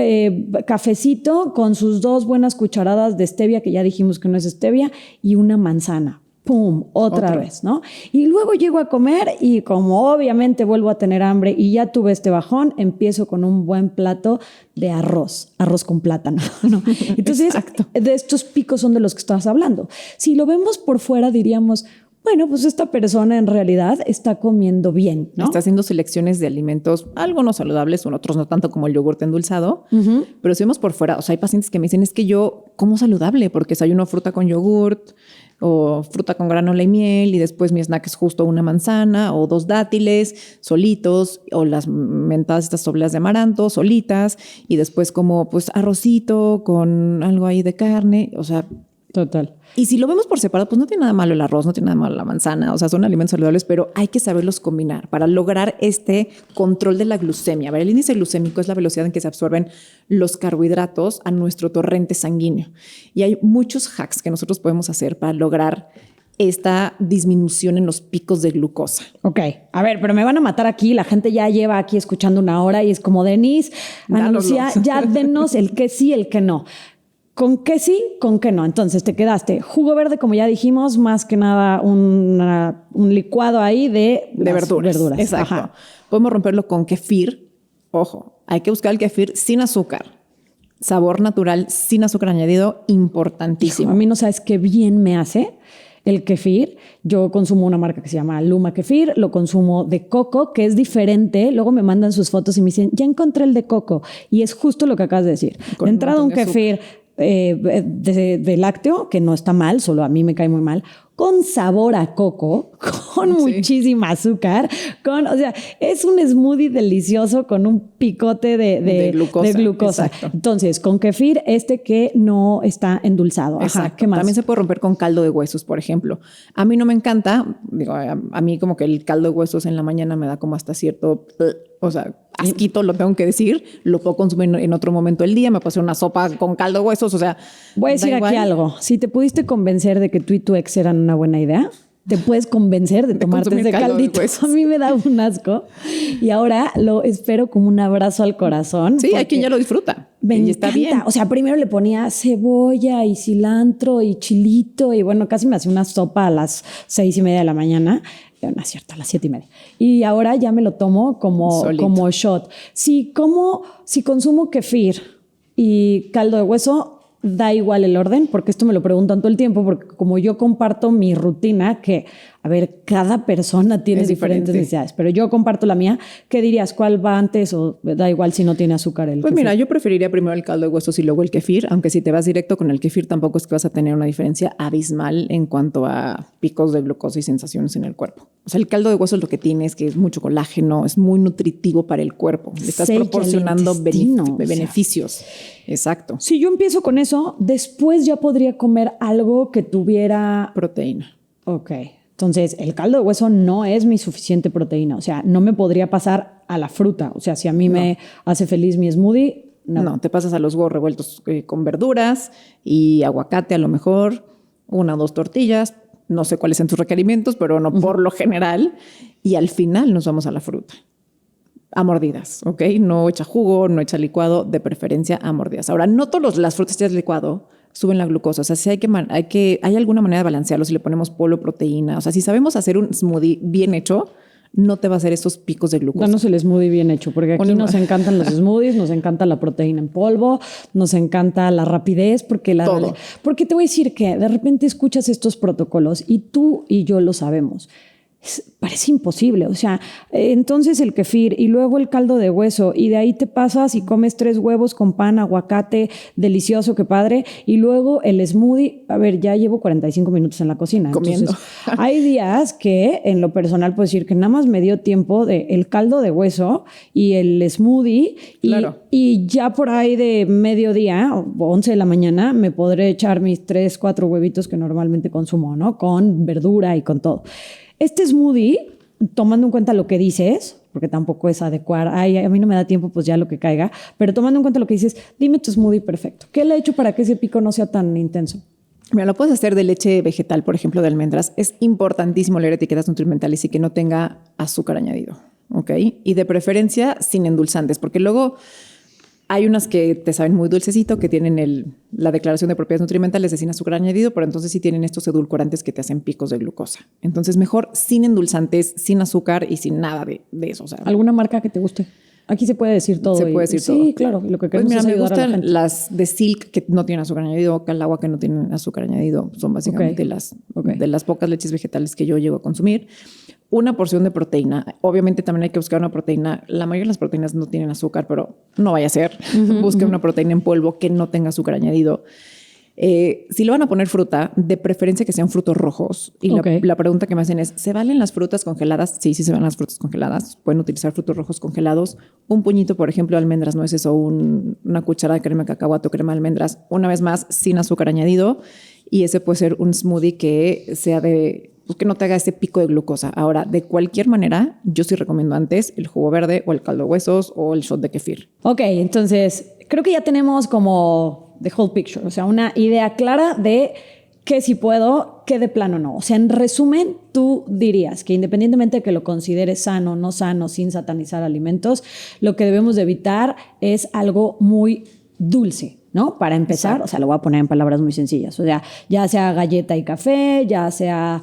cafecito con sus 2 buenas cucharadas de stevia, que ya dijimos que no es stevia, y una manzana. ¡Pum! Otra vez, ¿no? Y luego llego a comer y como obviamente vuelvo a tener hambre y ya tuve este bajón, empiezo con un buen plato de arroz con plátano, ¿no? Entonces, de estos picos son de los que estás hablando. Si lo vemos por fuera, diríamos, bueno, pues esta persona en realidad está comiendo bien, ¿no? Está haciendo selecciones de alimentos, algunos saludables, otros no tanto como el yogurt endulzado, pero si vemos por fuera, o sea, hay pacientes que me dicen, es que yo como saludable porque desayuno fruta con yogurt, o fruta con granola y miel, y después mi snack es justo una manzana o 2 dátiles solitos, o las mentadas estas obleas de amaranto solitas, y después como pues arrocito con algo ahí de carne. O sea, Total. Y si lo vemos por separado, pues no tiene nada malo el arroz, no tiene nada malo la manzana, o sea, son alimentos saludables, pero hay que saberlos combinar para lograr este control de la glucemia. A ver, el índice glucémico es la velocidad en que se absorben los carbohidratos a nuestro torrente sanguíneo. Y hay muchos hacks que nosotros podemos hacer para lograr esta disminución en los picos de glucosa. Ok, a ver, pero me van a matar aquí. La gente ya lleva aquí escuchando una hora y es como, Denise, Ana Lucía, ya denos el que sí, el que no. ¿Con qué sí? ¿Con qué no? Entonces te quedaste jugo verde, como ya dijimos, más que nada un licuado ahí de verduras. Exacto. Ajá. Podemos romperlo con kefir. Ojo, hay que buscar el kefir sin azúcar. Sabor natural, sin azúcar añadido, importantísimo. A mí no sabes qué bien me hace el kefir. Yo consumo una marca que se llama Luma Kefir, lo consumo de coco, que es diferente. Luego me mandan sus fotos y me dicen, ya encontré el de coco. Y es justo lo que acabas de decir. De entrada un kefir de lácteo, que no está mal, solo a mí me cae muy mal, con sabor a coco, con muchísima azúcar, o sea, es un smoothie delicioso con un picote de glucosa. Exacto. Entonces, con kefir, que no está endulzado. Ajá, ¿qué más? También se puede romper con caldo de huesos, por ejemplo. A mí no me encanta, digo, a mí como que el caldo de huesos en la mañana me da como hasta cierto, o sea, asquito, lo tengo que decir. Lo puedo consumir en otro momento del día, me puedo hacer una sopa con caldo de huesos, o sea. Voy a decir aquí algo. Si te pudiste convencer de que tú y tu ex eran una buena idea, te puedes convencer de tomarte ese caldito. A mí me da un asco. Y ahora lo espero como un abrazo al corazón. Sí, hay quien ya lo disfruta. Me y encanta. Está bien. O sea, primero le ponía cebolla y cilantro y chilito y bueno, casi me hacía una sopa a las 6:30 de la mañana. No es cierto, a las 7:30. Y ahora ya me lo tomo como shot. Si consumo kefir y caldo de hueso, da igual el orden, porque esto me lo preguntan todo el tiempo, porque como yo comparto mi rutina, que, a ver, cada persona tiene diferentes necesidades, pero yo comparto la mía, ¿qué dirías? ¿Cuál va antes o da igual si no tiene azúcar el Pues kefir? mira, yo preferiría primero el caldo de huesos y luego el kefir, aunque si te vas directo con el kefir tampoco es que vas a tener una diferencia abismal en cuanto a picos de glucosa y sensaciones en el cuerpo. O sea, el caldo de huesos lo que tiene es que es mucho colágeno, es muy nutritivo para el cuerpo. Le estás proporcionando beneficios. Exacto. Si yo empiezo con eso, después ya podría comer algo que tuviera proteína. Ok. Entonces, el caldo de hueso no es mi suficiente proteína. O sea, no me podría pasar a la fruta. O sea, si a mí me hace feliz mi smoothie, no. Te pasas a los huevos revueltos con verduras y aguacate a lo mejor, 1 o 2 tortillas. No sé cuáles son tus requerimientos, pero no por lo general. Y al final nos vamos a la fruta. A mordidas, ¿ok? No echa jugo, no echa licuado, de preferencia a mordidas. Ahora, no todas las frutas hechas licuado suben la glucosa. O sea, si hay alguna manera de balancearlo, si le ponemos polvo, proteína. O sea, si sabemos hacer un smoothie bien hecho, no te va a hacer esos picos de glucosa. Danos el smoothie bien hecho, porque aquí nos encantan los smoothies, nos encanta la proteína en polvo, nos encanta la rapidez, porque te voy a decir que de repente escuchas estos protocolos y tú y yo lo sabemos. Parece imposible, o sea, entonces el kefir y luego el caldo de hueso y de ahí te pasas y comes 3 huevos con pan, aguacate, delicioso, qué padre, y luego el smoothie. A ver, ya llevo 45 minutos en la cocina. Comiendo. Entonces, hay días que en lo personal puedo decir que nada más me dio tiempo de el caldo de hueso y el smoothie y ya por ahí de mediodía o 11 de la mañana me podré echar mis 3, 4 huevitos que normalmente consumo, ¿no? Con verdura y con todo. Este smoothie, tomando en cuenta lo que dices, porque tampoco es adecuar, a mí no me da tiempo, pues ya lo que caiga, pero tomando en cuenta lo que dices, dime tu smoothie perfecto. ¿Qué le he hecho para que ese pico no sea tan intenso? Mira, lo puedes hacer de leche vegetal, por ejemplo, de almendras. Es importantísimo leer etiquetas nutrimentales y que no tenga azúcar añadido, ¿ok? Y de preferencia sin endulzantes, porque luego hay unas que te saben muy dulcecito, que tienen la declaración de propiedades nutrimentales de sin azúcar añadido, pero entonces sí tienen estos edulcorantes que te hacen picos de glucosa. Entonces mejor sin endulzantes, sin azúcar y sin nada de eso. O sea, ¿alguna marca que te guste? Aquí se puede decir todo. Se puede decir todo. Sí, claro. Lo que queremos es me ayudar a la gustan gente. las de Silk que no tienen azúcar añadido, Calagua que no tienen azúcar añadido. Son básicamente de las pocas leches vegetales que yo llego a consumir. Una porción de proteína. Obviamente también hay que buscar una proteína. La mayoría de las proteínas no tienen azúcar, pero no vaya a ser. Busque una proteína en polvo que no tenga azúcar añadido. Si le van a poner fruta, de preferencia que sean frutos rojos. Y la pregunta que me hacen es, ¿se valen las frutas congeladas? Sí, sí se valen las frutas congeladas. Pueden utilizar frutos rojos congelados. Un puñito, por ejemplo, de almendras, nueces o una cucharada de crema de cacahuate o crema de almendras. Una vez más, sin azúcar añadido. Y ese puede ser un smoothie que sea pues que no te haga ese pico de glucosa. Ahora, de cualquier manera, yo sí recomiendo antes el jugo verde o el caldo de huesos o el shot de kefir. Ok, entonces creo que ya tenemos como the whole picture, o sea, una idea clara de qué sí puedo, qué de plano no. O sea, en resumen, tú dirías que independientemente de que lo consideres sano, no sano, sin satanizar alimentos, lo que debemos de evitar es algo muy dulce, ¿no? Para empezar, exacto. O sea, lo voy a poner en palabras muy sencillas. O sea, ya sea galleta y café, ya sea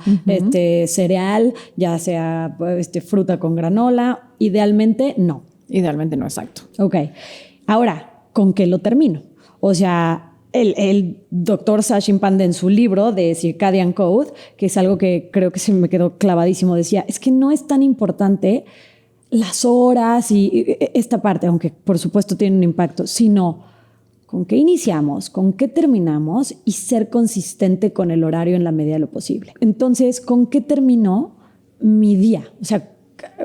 cereal, ya sea fruta con granola. Idealmente, no. Idealmente no, exacto. Ok. Ahora, ¿con qué lo termino? O sea, el doctor Sachin Panda en su libro de Circadian Code, que es algo que creo que se me quedó clavadísimo, decía, es que no es tan importante las horas y esta parte, aunque por supuesto tiene un impacto, sino con qué iniciamos, con qué terminamos y ser consistente con el horario en la medida de lo posible. Entonces, ¿con qué terminó mi día? O sea,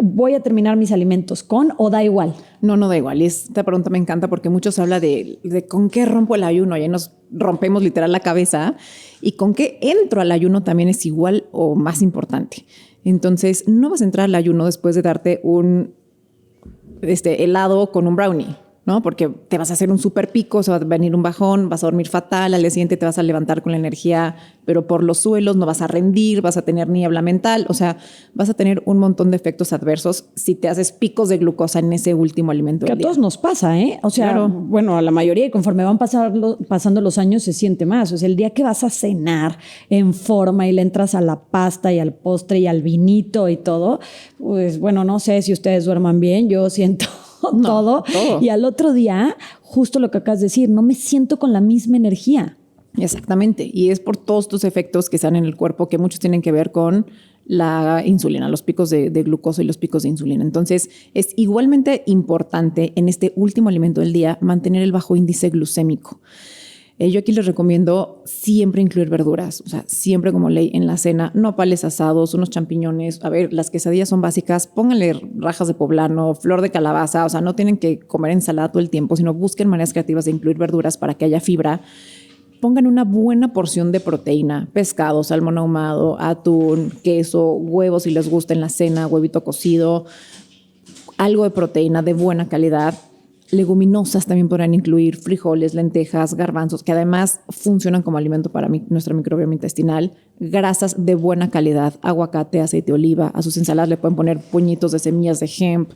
¿voy a terminar mis alimentos con o da igual? No da igual. Y esta pregunta me encanta porque muchos hablan de con qué rompo el ayuno. Y ahí nos rompemos literal la cabeza. Y con qué entro al ayuno también es igual o más importante. Entonces, no vas a entrar al ayuno después de darte un helado con un brownie, ¿no? Porque te vas a hacer un súper pico, se va a venir un bajón, vas a dormir fatal, al día siguiente te vas a levantar con la energía, pero por los suelos, no vas a rendir, vas a tener niebla mental, o sea, vas a tener un montón de efectos adversos si te haces picos de glucosa en ese último alimento del día. Que a todos nos pasa, ¿eh? O sea, claro. Bueno, a la mayoría, y conforme van pasando los años se siente más. O sea, el día que vas a cenar en forma y le entras a la pasta y al postre y al vinito y todo, pues bueno, no sé si ustedes duerman bien, yo siento... todo. Y al otro día, justo lo que acabas de decir, no me siento con la misma energía. Exactamente. Y es por todos tus efectos que están en el cuerpo, que muchos tienen que ver con la insulina, los picos de glucosa y los picos de insulina. Entonces, es igualmente importante en este último alimento del día mantener el bajo índice glucémico. Yo aquí les recomiendo siempre incluir verduras, o sea, siempre como ley en la cena, nopales asados, unos champiñones. A ver, las quesadillas son básicas, pónganle rajas de poblano, flor de calabaza, o sea, no tienen que comer ensalada todo el tiempo, sino busquen maneras creativas de incluir verduras para que haya fibra. Pongan una buena porción de proteína, pescado, salmón ahumado, atún, queso, huevos si les gusta en la cena, huevito cocido, algo de proteína de buena calidad. Leguminosas también podrán incluir frijoles, lentejas, garbanzos, que además funcionan como alimento para nuestra microbioma intestinal. Grasas de buena calidad, aguacate, aceite de oliva. A sus ensaladas le pueden poner puñitos de semillas de hemp,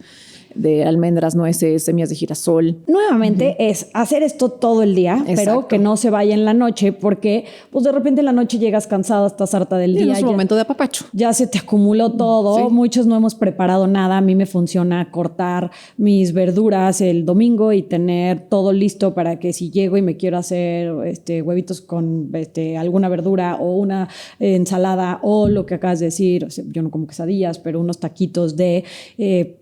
de almendras, nueces, semillas de girasol. Nuevamente es hacer esto todo el día, exacto, pero que no se vaya en la noche porque pues de repente en la noche llegas cansado, estás harta del día. Es un momento de apapacho. Ya se te acumuló todo. Sí. Muchos no hemos preparado nada. A mí me funciona cortar mis verduras el domingo y tener todo listo para que si llego y me quiero hacer huevitos con alguna verdura o una ensalada o lo que acabas de decir, o sea, yo no como quesadillas, pero unos taquitos de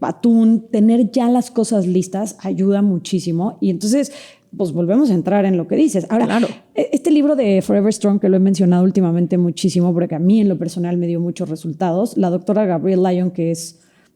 atún, tener ya las cosas listas ayuda muchísimo. Y entonces, pues volvemos a entrar en lo que dices. Ahora, claro, este libro de Forever Strong, que lo he mencionado últimamente muchísimo, porque a mí en lo personal me dio muchos resultados, la doctora Gabrielle Lyon, que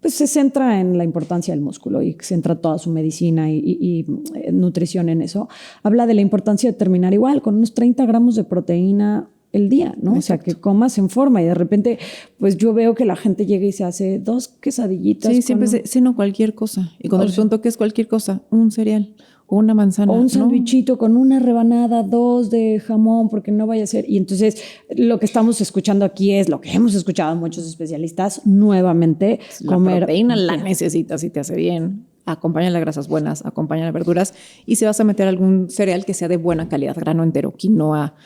pues se centra en la importancia del músculo y centra toda su medicina y nutrición en eso, habla de la importancia de terminar igual, con unos 30 gramos de proteína el día, ¿no? Exacto. O sea, que comas en forma y de repente, pues yo veo que la gente llega y se hace 2 quesadillitas. Sí, siempre sino cualquier cosa. Y cuando les pregunto qué es cualquier cosa, un cereal o una manzana. O un sandwichito con una rebanada, 2 de jamón, porque no vaya a ser. Y entonces lo que estamos escuchando aquí es lo que hemos escuchado a muchos especialistas, nuevamente comer. La proteína la necesitas y te hace bien. Acompaña las grasas buenas, acompaña las verduras. Y si vas a meter algún cereal que sea de buena calidad, grano entero, quinoa,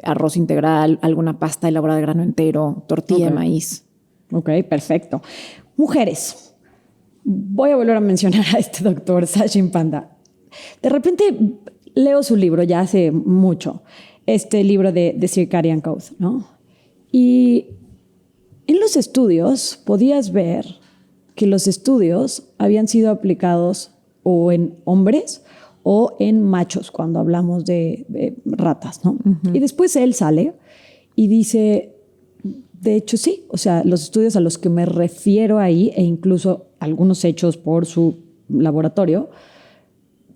arroz integral, alguna pasta elaborada de grano entero, tortilla de maíz. Ok, perfecto. Mujeres, voy a volver a mencionar a este doctor Sachin Panda. De repente leo su libro ya hace mucho, este libro de Circadian Code, ¿no? Y en los estudios podías ver que los estudios habían sido aplicados o en hombres o en machos cuando hablamos de ratas, ¿no? Y después él sale y dice, de hecho sí, o sea, los estudios a los que me refiero ahí e incluso algunos hechos por su laboratorio,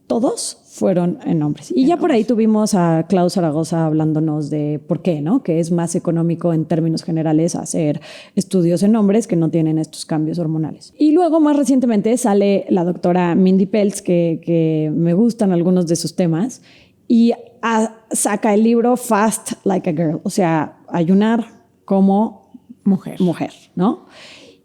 todos fueron en hombres. Y ya por ahí tuvimos a Klaus Zaragoza hablándonos de por qué, ¿no? Que es más económico en términos generales hacer estudios en hombres que no tienen estos cambios hormonales. Y luego, más recientemente, sale la doctora Mindy Pelz, que me gustan algunos de sus temas, y saca el libro Fast Like a Girl, o sea, ayunar como mujer, ¿no?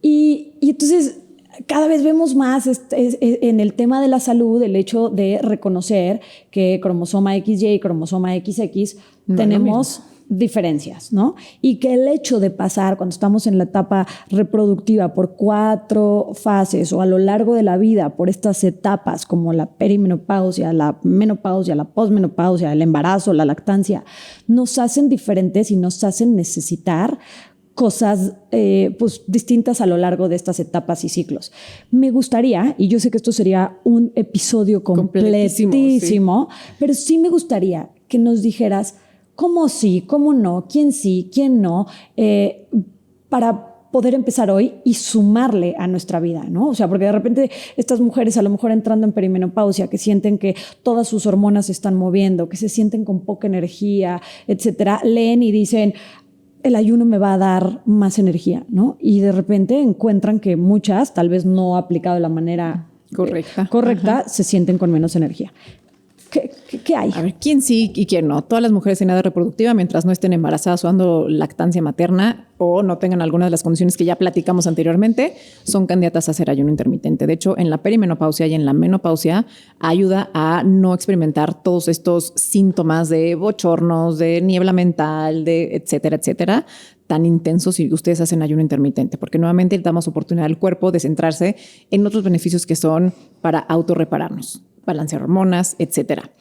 Y entonces cada vez vemos más en el tema de la salud el hecho de reconocer que cromosoma XY y cromosoma XX tenemos diferencias, ¿no? Y que el hecho de pasar cuando estamos en la etapa reproductiva por 4 fases o a lo largo de la vida por estas etapas como la perimenopausia, la menopausia, la posmenopausia, el embarazo, la lactancia, nos hacen diferentes y nos hacen necesitar cosas pues, distintas a lo largo de estas etapas y ciclos. Me gustaría, y yo sé que esto sería un episodio completísimo, sí, pero sí me gustaría que nos dijeras cómo sí, cómo no, quién no, para poder empezar hoy y sumarle a nuestra vida, ¿no? O sea, porque de repente estas mujeres a lo mejor entrando en perimenopausia, que sienten que todas sus hormonas se están moviendo, que se sienten con poca energía, etcétera, leen y dicen, el ayuno me va a dar más energía, ¿no? Y de repente encuentran que muchas, tal vez no aplicado de la manera correcta, se sienten con menos energía. ¿Qué hay? A ver, ¿quién sí y quién no? Todas las mujeres en edad reproductiva, mientras no estén embarazadas o dando lactancia materna o no tengan alguna de las condiciones que ya platicamos anteriormente, son candidatas a hacer ayuno intermitente. De hecho, en la perimenopausia y en la menopausia ayuda a no experimentar todos estos síntomas de bochornos, de niebla mental, de etcétera, tan intensos si ustedes hacen ayuno intermitente, porque nuevamente le damos oportunidad al cuerpo de centrarse en otros beneficios que son para autorrepararnos, balancear hormonas, etcétera.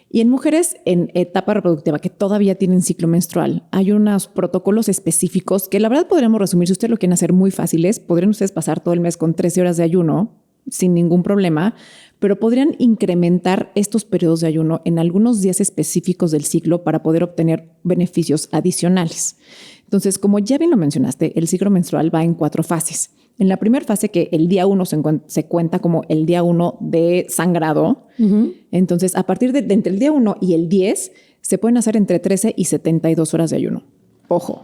Y en mujeres en etapa reproductiva que todavía tienen ciclo menstrual, hay unos protocolos específicos que la verdad podríamos resumir. Si ustedes lo quieren hacer muy fáciles, podrían ustedes pasar todo el mes con 13 horas de ayuno sin ningún problema, pero podrían incrementar estos periodos de ayuno en algunos días específicos del ciclo para poder obtener beneficios adicionales. Entonces, como ya bien lo mencionaste, el ciclo menstrual va en 4 fases. En la primera fase, que el día 1 se cuenta como el día 1 de sangrado, entonces a partir de entre el día 1 y el 10 se pueden hacer entre 13 y 72 horas de ayuno. Ojo,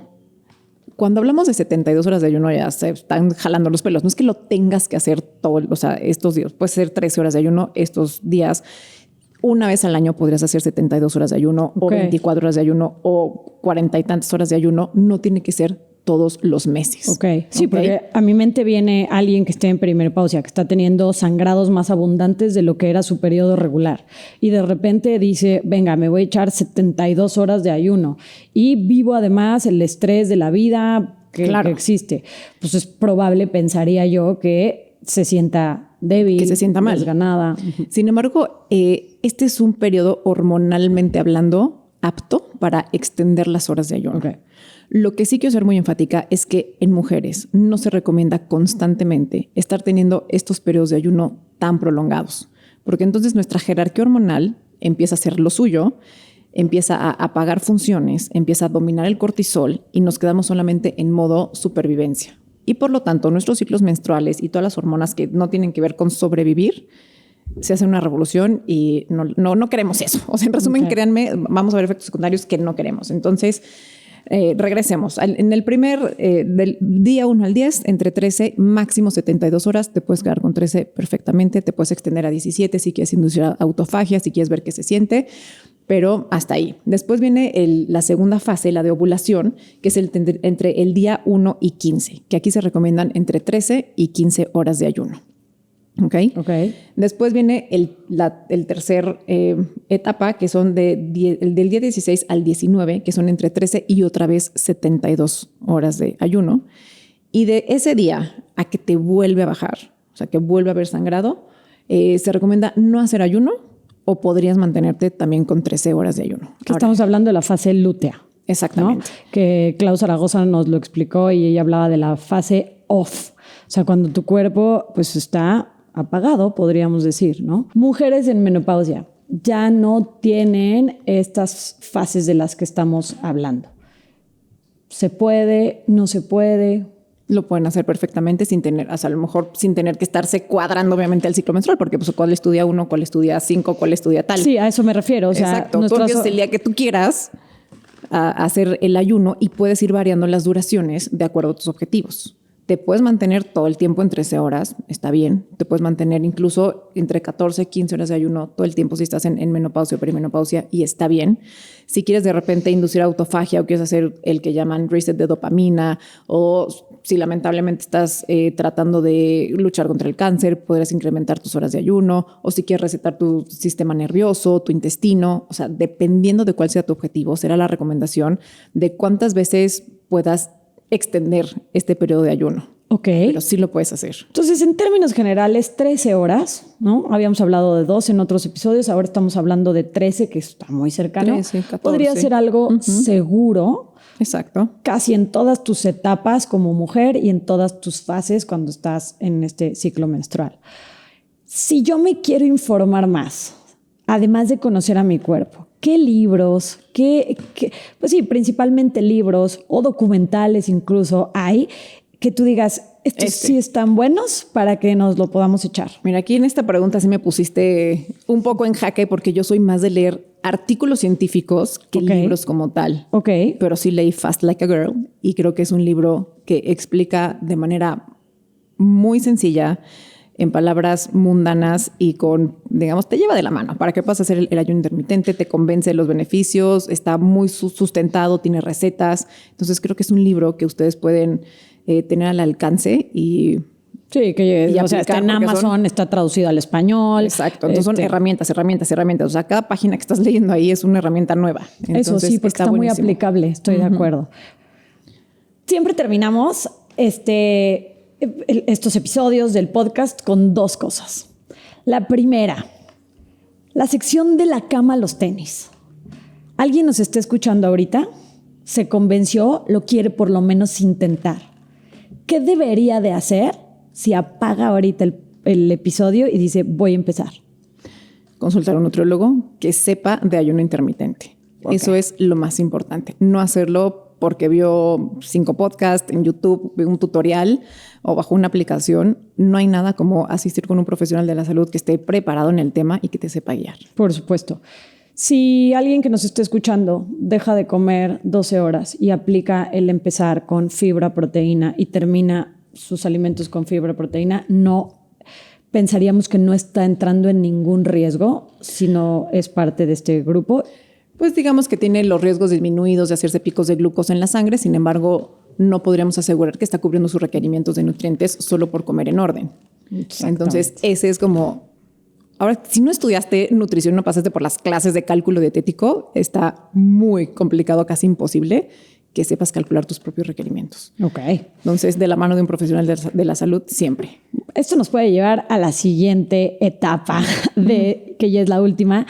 cuando hablamos de 72 horas de ayuno ya se están jalando los pelos. No es que lo tengas que hacer estos días. Puede ser 13 horas de ayuno estos días. Una vez al año podrías hacer 72 horas de ayuno o 24 horas de ayuno o 40 y tantas horas de ayuno. No tiene que ser todos los meses. Sí, porque a mi mente viene alguien que esté en perimenopausia, que está teniendo sangrados más abundantes de lo que era su periodo regular. Y de repente dice, venga, me voy a echar 72 horas de ayuno. Y vivo además el estrés de la vida que existe. Pues es probable, pensaría yo, que se sienta débil, que se sienta mal, desganada. Sin embargo, este es un periodo hormonalmente hablando apto para extender las horas de ayuno. Lo que sí quiero ser muy enfática es que en mujeres no se recomienda constantemente estar teniendo estos periodos de ayuno tan prolongados, porque entonces nuestra jerarquía hormonal empieza a hacer lo suyo, empieza a apagar funciones, empieza a dominar el cortisol y nos quedamos solamente en modo supervivencia. Y por lo tanto, nuestros ciclos menstruales y todas las hormonas que no tienen que ver con sobrevivir, se hace una revolución y no queremos eso. O sea, en resumen, créanme, vamos a ver efectos secundarios que no queremos. Entonces, regresemos. En el primer, del día 1 al 10, entre 13, máximo 72 horas, te puedes quedar con 13 perfectamente, te puedes extender a 17 si quieres inducir autofagia, si quieres ver qué se siente, pero hasta ahí. Después viene la segunda fase, la de ovulación, que es entre el día 1 y 15, que aquí se recomiendan entre 13 y 15 horas de ayuno. Okay. Después viene el tercer etapa, que son del día 16 al 19, que son entre 13 y otra vez 72 horas de ayuno. Y de ese día a que te vuelve a bajar, o sea, que vuelve a haber sangrado, se recomienda no hacer ayuno o podrías mantenerte también con 13 horas de ayuno. Estamos hablando de la fase lútea. Exactamente. ¿No? Que Klaus Zaragoza nos lo explicó y ella hablaba de la fase off. O sea, cuando tu cuerpo pues está apagado, podríamos decir, ¿no? Mujeres en menopausia. ya no tienen estas fases de las que estamos hablando. ¿Se puede? ¿No se puede? Lo pueden hacer perfectamente sin tener, o sea, a lo mejor sin tener que estarse cuadrando obviamente el ciclo menstrual, porque pues cuál estudia 1, cuál estudia 5, cuál estudia tal. Sí, a eso me refiero. O sea, exacto. Tú empiezas el día que tú quieras a hacer el ayuno y puedes ir variando las duraciones de acuerdo a tus objetivos. Te puedes mantener todo el tiempo en 13 horas, está bien. Te puedes mantener incluso entre 14 y 15 horas de ayuno todo el tiempo si estás en menopausia o perimenopausia y está bien. Si quieres de repente inducir autofagia o quieres hacer el que llaman reset de dopamina o si lamentablemente estás tratando de luchar contra el cáncer, podrás incrementar tus horas de ayuno o si quieres resetar tu sistema nervioso, tu intestino, o sea, dependiendo de cuál sea tu objetivo, será la recomendación de cuántas veces puedas extender este periodo de ayuno. Ok. Pero sí lo puedes hacer. Entonces, en términos generales, 13 horas, ¿no? Habíamos hablado de 12 en otros episodios, ahora estamos hablando de 13, que está muy cercano. 13, 14. Podría ser algo seguro. Exacto. Casi en todas tus etapas como mujer y en todas tus fases cuando estás en este ciclo menstrual. Si yo me quiero informar más, además de conocer a mi cuerpo, ¿qué libros, pues sí, principalmente libros o documentales incluso hay que tú digas, estos sí están buenos para que nos lo podamos echar? Mira, aquí en esta pregunta sí me pusiste un poco en jaque porque yo soy más de leer artículos científicos que libros como tal. Ok. Pero sí leí Fast Like a Girl y creo que es un libro que explica de manera muy sencilla, en palabras mundanas y con, digamos, te lleva de la mano para que puedas hacer el ayuno intermitente, te convence de los beneficios, está muy sustentado, tiene recetas. Entonces creo que es un libro que ustedes pueden tener al alcance y... Sí, que o sea, está en Amazon, está traducido al español. Exacto. Entonces son herramientas. O sea, cada página que estás leyendo ahí es una herramienta nueva. Entonces, eso sí, porque está muy aplicable. Estoy de acuerdo. Siempre terminamos estos episodios del podcast con dos cosas. La primera, la sección de la cama a los tenis. ¿Alguien nos está escuchando ahorita? Se convenció, lo quiere por lo menos intentar. ¿Qué debería de hacer si apaga ahorita el episodio y dice voy a empezar? Consultar a un nutriólogo que sepa de ayuno intermitente. Okay. Eso es lo más importante. No hacerlo porque vio 5 podcasts en YouTube, vio un tutorial o bajó una aplicación. No hay nada como asistir con un profesional de la salud que esté preparado en el tema y que te sepa guiar. Por supuesto. Si alguien que nos esté escuchando deja de comer 12 horas y aplica el empezar con fibra, proteína y termina sus alimentos con fibra, proteína, no pensaríamos que no está entrando en ningún riesgo, sino es parte de este grupo. Pues digamos que tiene los riesgos disminuidos de hacerse picos de glucosa en la sangre, sin embargo, no podríamos asegurar que está cubriendo sus requerimientos de nutrientes solo por comer en orden. Entonces, ese es como... Ahora, si no estudiaste nutrición, no pasaste por las clases de cálculo dietético, está muy complicado, casi imposible que sepas calcular tus propios requerimientos. Ok. Entonces, de la mano de un profesional de la salud, siempre. Esto nos puede llevar a la siguiente etapa, que ya es la última.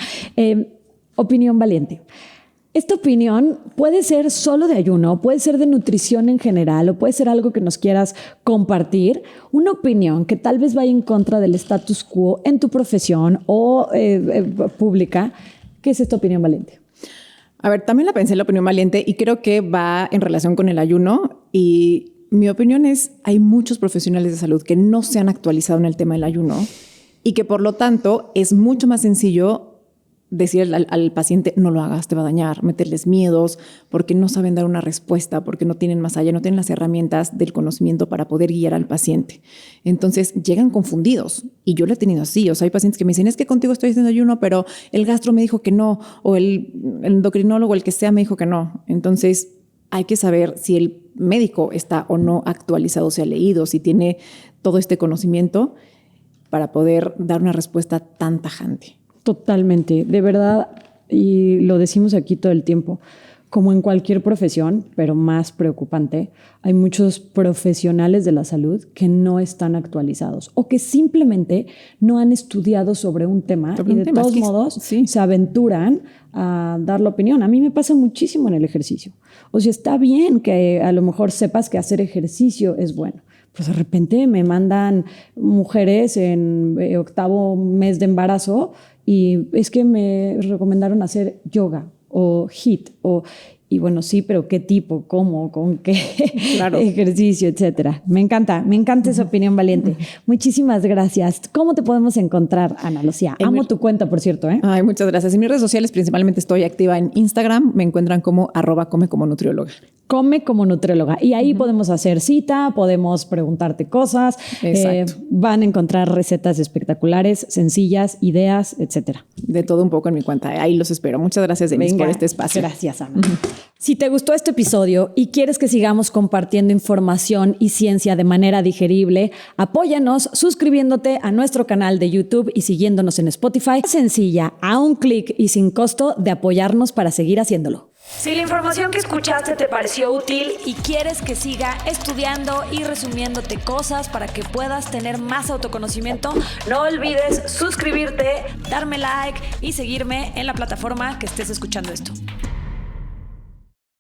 Opinión valiente. Esta opinión puede ser solo de ayuno, puede ser de nutrición en general o puede ser algo que nos quieras compartir. Una opinión que tal vez vaya en contra del status quo en tu profesión o pública. ¿Qué es esta opinión valiente? A ver, también la pensé en la opinión valiente y creo que va en relación con el ayuno y mi opinión es hay muchos profesionales de salud que no se han actualizado en el tema del ayuno y que por lo tanto es mucho más sencillo decir al paciente no lo hagas, te va a dañar, meterles miedos porque no saben dar una respuesta, porque no tienen más allá, no tienen las herramientas del conocimiento para poder guiar al paciente. Entonces llegan confundidos y yo lo he tenido así. O sea, hay pacientes que me dicen es que contigo estoy haciendo ayuno, pero el gastro me dijo que no o el endocrinólogo, el que sea, me dijo que no. Entonces hay que saber si el médico está o no actualizado, se ha leído, si tiene todo este conocimiento para poder dar una respuesta tan tajante. Totalmente, de verdad, y lo decimos aquí todo el tiempo, como en cualquier profesión, pero más preocupante, hay muchos profesionales de la salud que no están actualizados o que simplemente no han estudiado sobre un tema y de todos modos se aventuran a dar la opinión. A mí me pasa muchísimo en el ejercicio. O sea, está bien que a lo mejor sepas que hacer ejercicio es bueno. Pues de repente me mandan mujeres en 8º mes de embarazo y es que me recomendaron hacer yoga o HIIT y bueno, sí, pero ¿qué tipo? ¿Cómo? ¿Con qué ejercicio? Etcétera. Me encanta esa opinión valiente. Muchísimas gracias. ¿Cómo te podemos encontrar, Ana Lucía? Amo tu cuenta, por cierto. Ay, muchas gracias. En mis redes sociales principalmente estoy activa en Instagram. Me encuentran como @comecomonutrióloga. Come como nutrióloga. Y ahí podemos hacer cita, podemos preguntarte cosas. Van a encontrar recetas espectaculares, sencillas, ideas, etcétera. De todo un poco en mi cuenta. Ahí los espero. Muchas gracias, Denise, por este espacio. Gracias, Ana. Si te gustó este episodio y quieres que sigamos compartiendo información y ciencia de manera digerible, apóyanos suscribiéndote a nuestro canal de YouTube y siguiéndonos en Spotify. Sencilla, a un clic y sin costo de apoyarnos para seguir haciéndolo. Si la información que escuchaste te pareció útil y quieres que siga estudiando y resumiéndote cosas para que puedas tener más autoconocimiento, no olvides suscribirte, darme like y seguirme en la plataforma que estés escuchando esto.